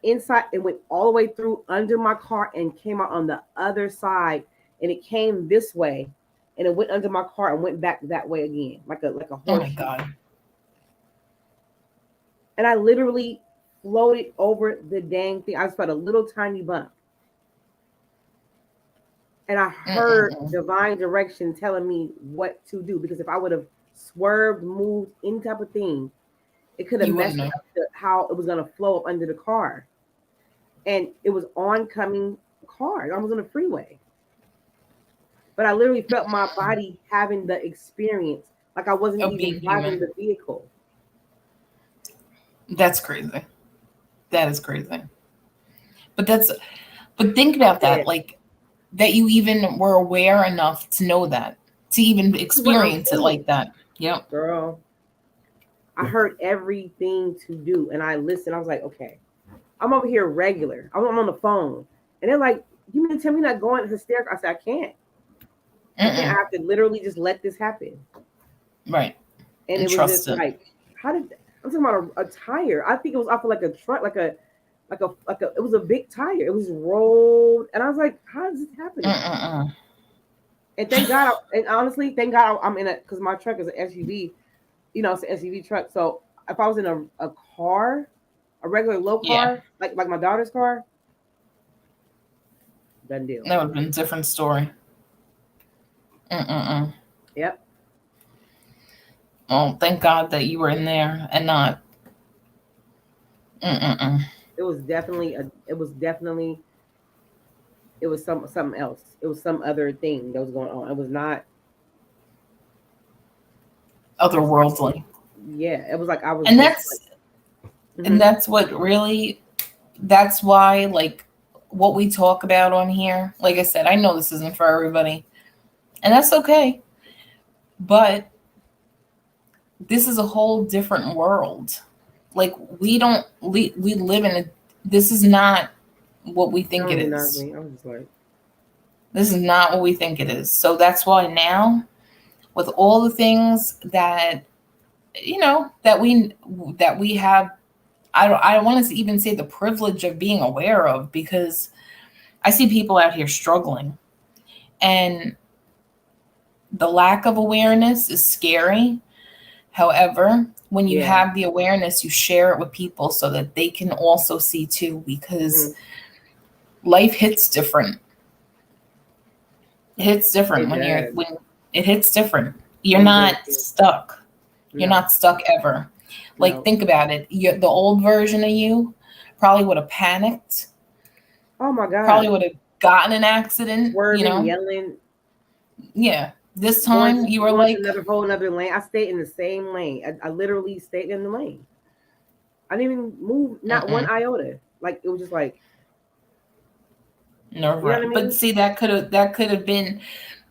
inside, it went all the way through under my car and came out on the other side, and it came this way, and it went under my car and went back that way again, like a Oh my horseshoe. God. And I literally floated over the dang thing. I just felt a little tiny bump. And I heard Mm-mm-mm. divine direction telling me what to do. Because if I would have swerved, moved, any type of thing, it could have You wouldn't messed know. up how it was going to flow up under the car. And it was oncoming car. I was on the freeway. But I literally felt my body having the experience, like I wasn't Of even being driving human. the vehicle. That's crazy. That is crazy. But think about that. Like that you even were aware enough to know that, to even This is what I'm experience it saying, like that. Yep. girl. I heard everything to do, and I listened. I was like, okay, I'm over here regular. I'm on the phone, and they're like, "You mean to tell me not going hysterical?" I said, "I can't. I can't. I Mm-mm. have to literally just let this happen." Right. And And it was trust just it. like, how did I'm talking about a tire? I think it was off of like a truck, like a. It was a big tire. It was rolled, and I was like, "How is this happening?" Mm-mm-mm. And thank God, and honestly, thank God I'm in it because my truck is an SUV. It's an SUV truck. So if I was in a car, a regular low Yeah. car, like my daughter's car, Done deal. That would have been a different story. Mm-mm-mm. Yep. Oh, thank God that you were in there and not. Mm-mm-mm. It was definitely something else. It was some other thing that was going on. It was not Otherworldly. Yeah, it was like I was And just and that's what really, that's why, like, what we talk about on here, like I said, I know this isn't for everybody, and that's okay, but this is a whole different world. Like, we live in a, this is not what we think it is. I was just like, this is not what we think it is. So that's why now, with all the things that, you know, that we have, I don't want to even say the privilege of being aware of, because I see people out here struggling, and the lack of awareness is scary. However, when you have the awareness, you share it with people so that they can also see too, because life hits different. It hits different when it hits different. You're not stuck. You're not stuck ever. Like, think about it. The old version of you probably would have panicked. Oh my God. Probably would have gotten an accident. Swerving, yelling. Yeah. This time you were like whole another lane. I stayed in the same lane. I literally stayed in the lane. I didn't even move, not one iota. Like, it was just like nerve wracking. I mean? But see, that could have been,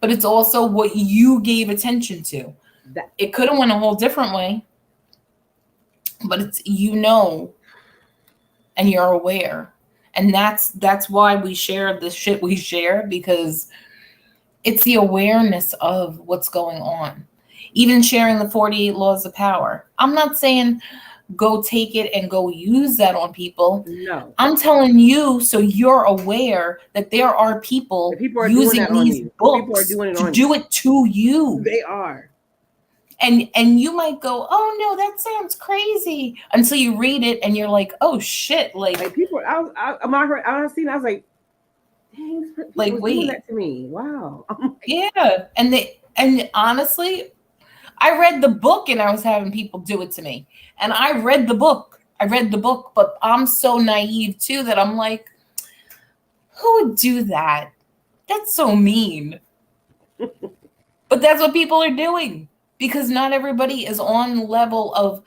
but it's also what you gave attention to. It could have went a whole different way. But it's, you know, and you're aware. And that's why we share the shit we share, because it's the awareness of what's going on. Even sharing the 48 laws of power. I'm not saying go take it and go use that on people. No. I'm telling you so you're aware that there are people using these books to do it to you. They are. And you might go, oh no, that sounds crazy, until you read it and you're like, oh shit, like people. I was like, dang, like, wait, doing that to me. Wow. Yeah, and honestly, I read the book and I was having people do it to me, and I read the book, but I'm so naive too that I'm like, who would do that? That's so mean. But that's what people are doing. Because not everybody is on the level of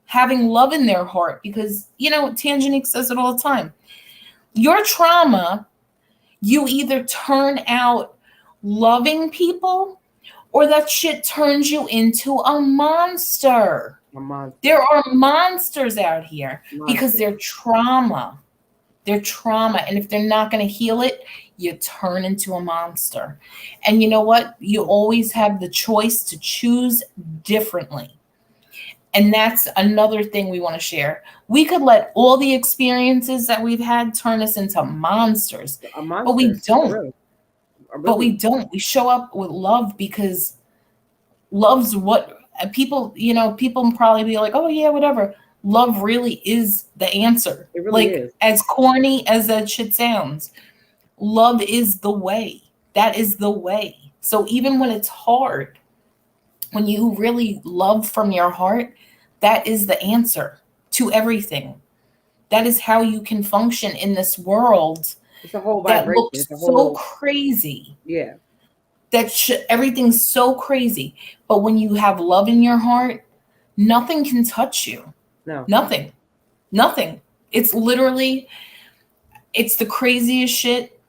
having love in their heart. Because, you know, Tangenique says it all the time. Your trauma, you either turn out loving people, or that shit turns you into a monster. There are monsters out here because they're trauma. They're trauma. And if they're not going to heal it, you turn into a monster. And you know what? You always have the choice to choose differently. And that's another thing we want to share. We could let all the experiences that we've had turn us into monsters. But we don't. But we don't. We show up with love, because love's what people, you know, people probably be like, oh yeah, whatever. Love really is the answer. It really is. As corny as that shit sounds, love is the way. That is the way. So even when it's hard, when you really love from your heart, that is the answer to everything. That is how you can function in this world. It's a whole that looks so crazy. Yeah. Everything's so crazy. But when you have love in your heart, nothing can touch you. No. Nothing. It's literally, it's the craziest shit.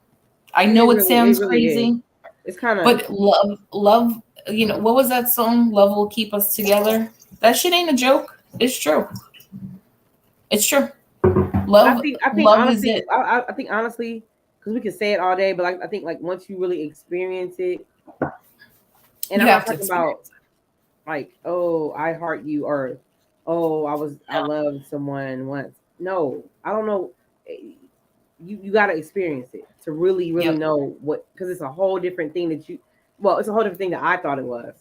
I know it sounds crazy. It's kind of, but love, you know, what was that song? Love will keep us together. That shit ain't a joke. It's true. It's true. Love, I think honestly, is it. I think honestly, because we can say it all day, but I think like once you really experience it, and I'm not talking about like, oh, I heart you, or oh, I loved someone once. No, I don't know. You got to experience it to really know what, because it's a whole different thing it's a whole different thing that I thought it was.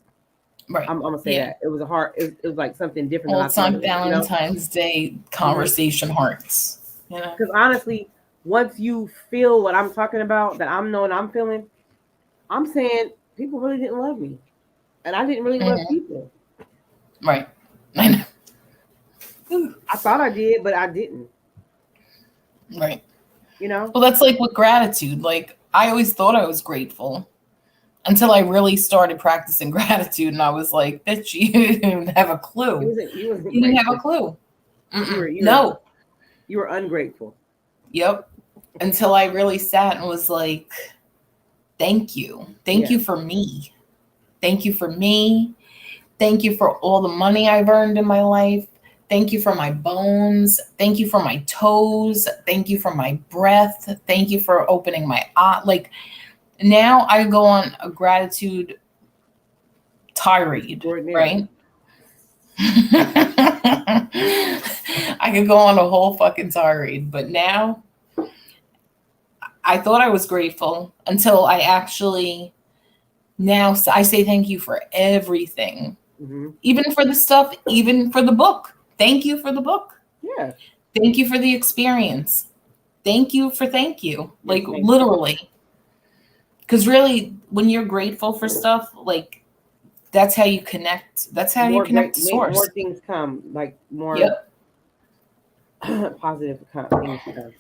Right. I'm gonna say that it was it was like something different. Well, it's on Valentine's Day conversation hearts. Because honestly, once you feel what I'm talking about, that I'm knowing I'm feeling, I'm saying people really didn't love me, and I didn't really love Mhm. people. Right. I know. I thought I did, but I didn't. Right. You know. Well, that's like with gratitude. Like I always thought I was grateful until I really started practicing gratitude, and I was like, "Bitch, you didn't have a clue. You wasn't You didn't have a grateful. clue." You were Mm-mm. you were No. you were ungrateful. Yep. Until I really sat and was like, "Thank you. Thank Yeah. you for me. Thank you for me. Thank you for all the money I've earned in my life. Thank you for my bones. Thank you for my toes. Thank you for my breath. Thank you for opening my eye." Like now I go on a gratitude tirade, Extraordinary. right? I could go on a whole fucking tirade, but now I thought I was grateful until I actually now I say thank you for everything, Hmm. even for the stuff, even for the book. Thank you for the book. Yeah. Thank you for the experience. Thank you. Yes, Like thank you. literally. Because really, when you're grateful for stuff, like that's how you connect. That's how you connect to More source. things come, like more Yep. positive things come.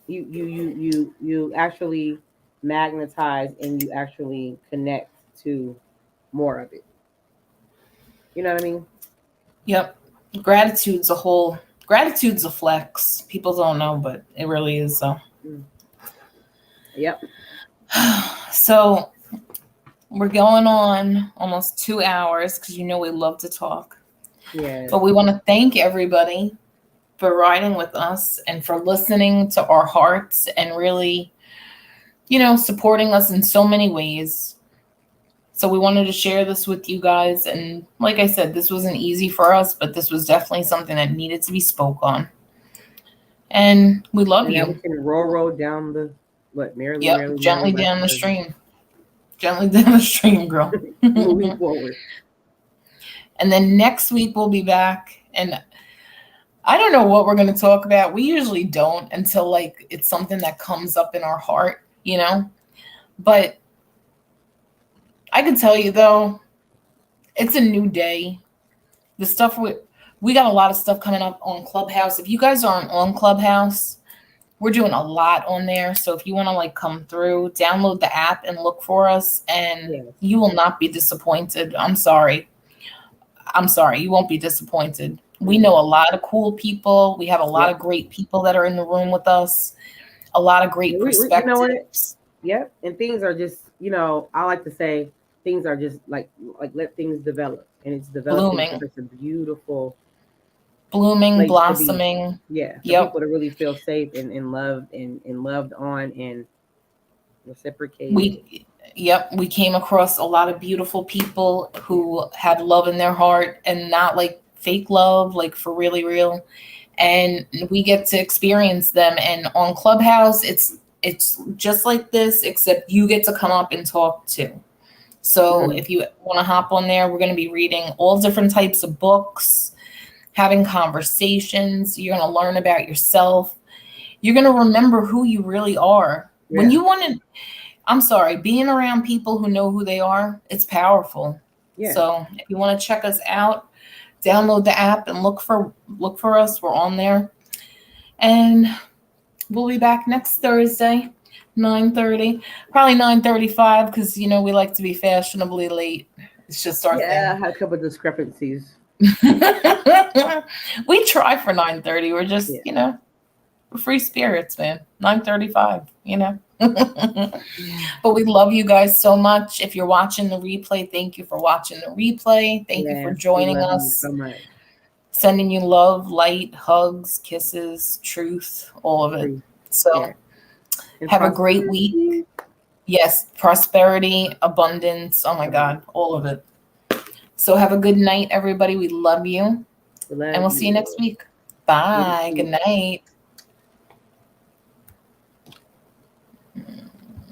You actually magnetize and you actually connect to more of it. You know what I mean? Yep. Gratitude's a flex. People don't know, but it really is. Mm. Yep. So we're going on almost 2 hours because you know we love to talk. Yes. But we want to thank everybody for riding with us and for listening to our hearts and really, supporting us in so many ways. So we wanted to share this with you guys. And like I said, this wasn't easy for us, but this was definitely something that needed to be spoke on. And we love And now we you. can roll down the what merrily, Yep. merrily, merrily Gently like down the the stream. Gently down the stream, girl. moving And forward. then next week we'll be back. And I don't know what we're going to talk about. We usually don't until like it's something that comes up in our heart. But I can tell you though, it's a new day. The stuff we got a lot of stuff coming up on Clubhouse. If you guys aren't on Clubhouse, we're doing a lot on there. So if you want to like come through, download the app and look for us, and Yes. you will not be disappointed. I'm sorry. You won't be disappointed. We know a lot of cool people. We have a lot Yep. of great people that are in the room with us. A lot of great You know what? perspectives. Yep. And things are just, I like to say things are just like let things develop. And it's developing to Blooming, such a beautiful blooming, place to be. blossoming. Yeah. For Yep. people to really feel safe and loved and loved on and reciprocated. We came across a lot of beautiful people who have love in their heart and not like fake love, like for really real. And we get to experience them. And on Clubhouse, it's just like this, except you get to come up and talk too. So Mm. if you want to hop on there, we're going to be reading all different types of books, having conversations. You're going to learn about yourself. You're going to remember who you really are. When Yeah. you want to, I'm sorry, being around people who know who they are, it's powerful. Yeah. So if you want to check us out, download the app and look for us. We're on there. And we'll be back next Thursday, 9:30, probably 9:35, because we like to be fashionably late. It's just our Yeah, I thing. had a couple of discrepancies. We try for 9:30. We're just, Yeah. we're free spirits, man. 9:35. Yeah. But we love you guys so much. If you're watching the replay, thank you for watching the replay. Thank you for Yes, we joining love you us. so much. Sending you love, light, hugs, kisses, truth, all of it. Truth. So Yeah. And have a great week. prosperity. Yes, prosperity, abundance. Oh my God, all of it. So have a good night, everybody. We love you. We love And we'll see you you. next week. Bye. You Good night.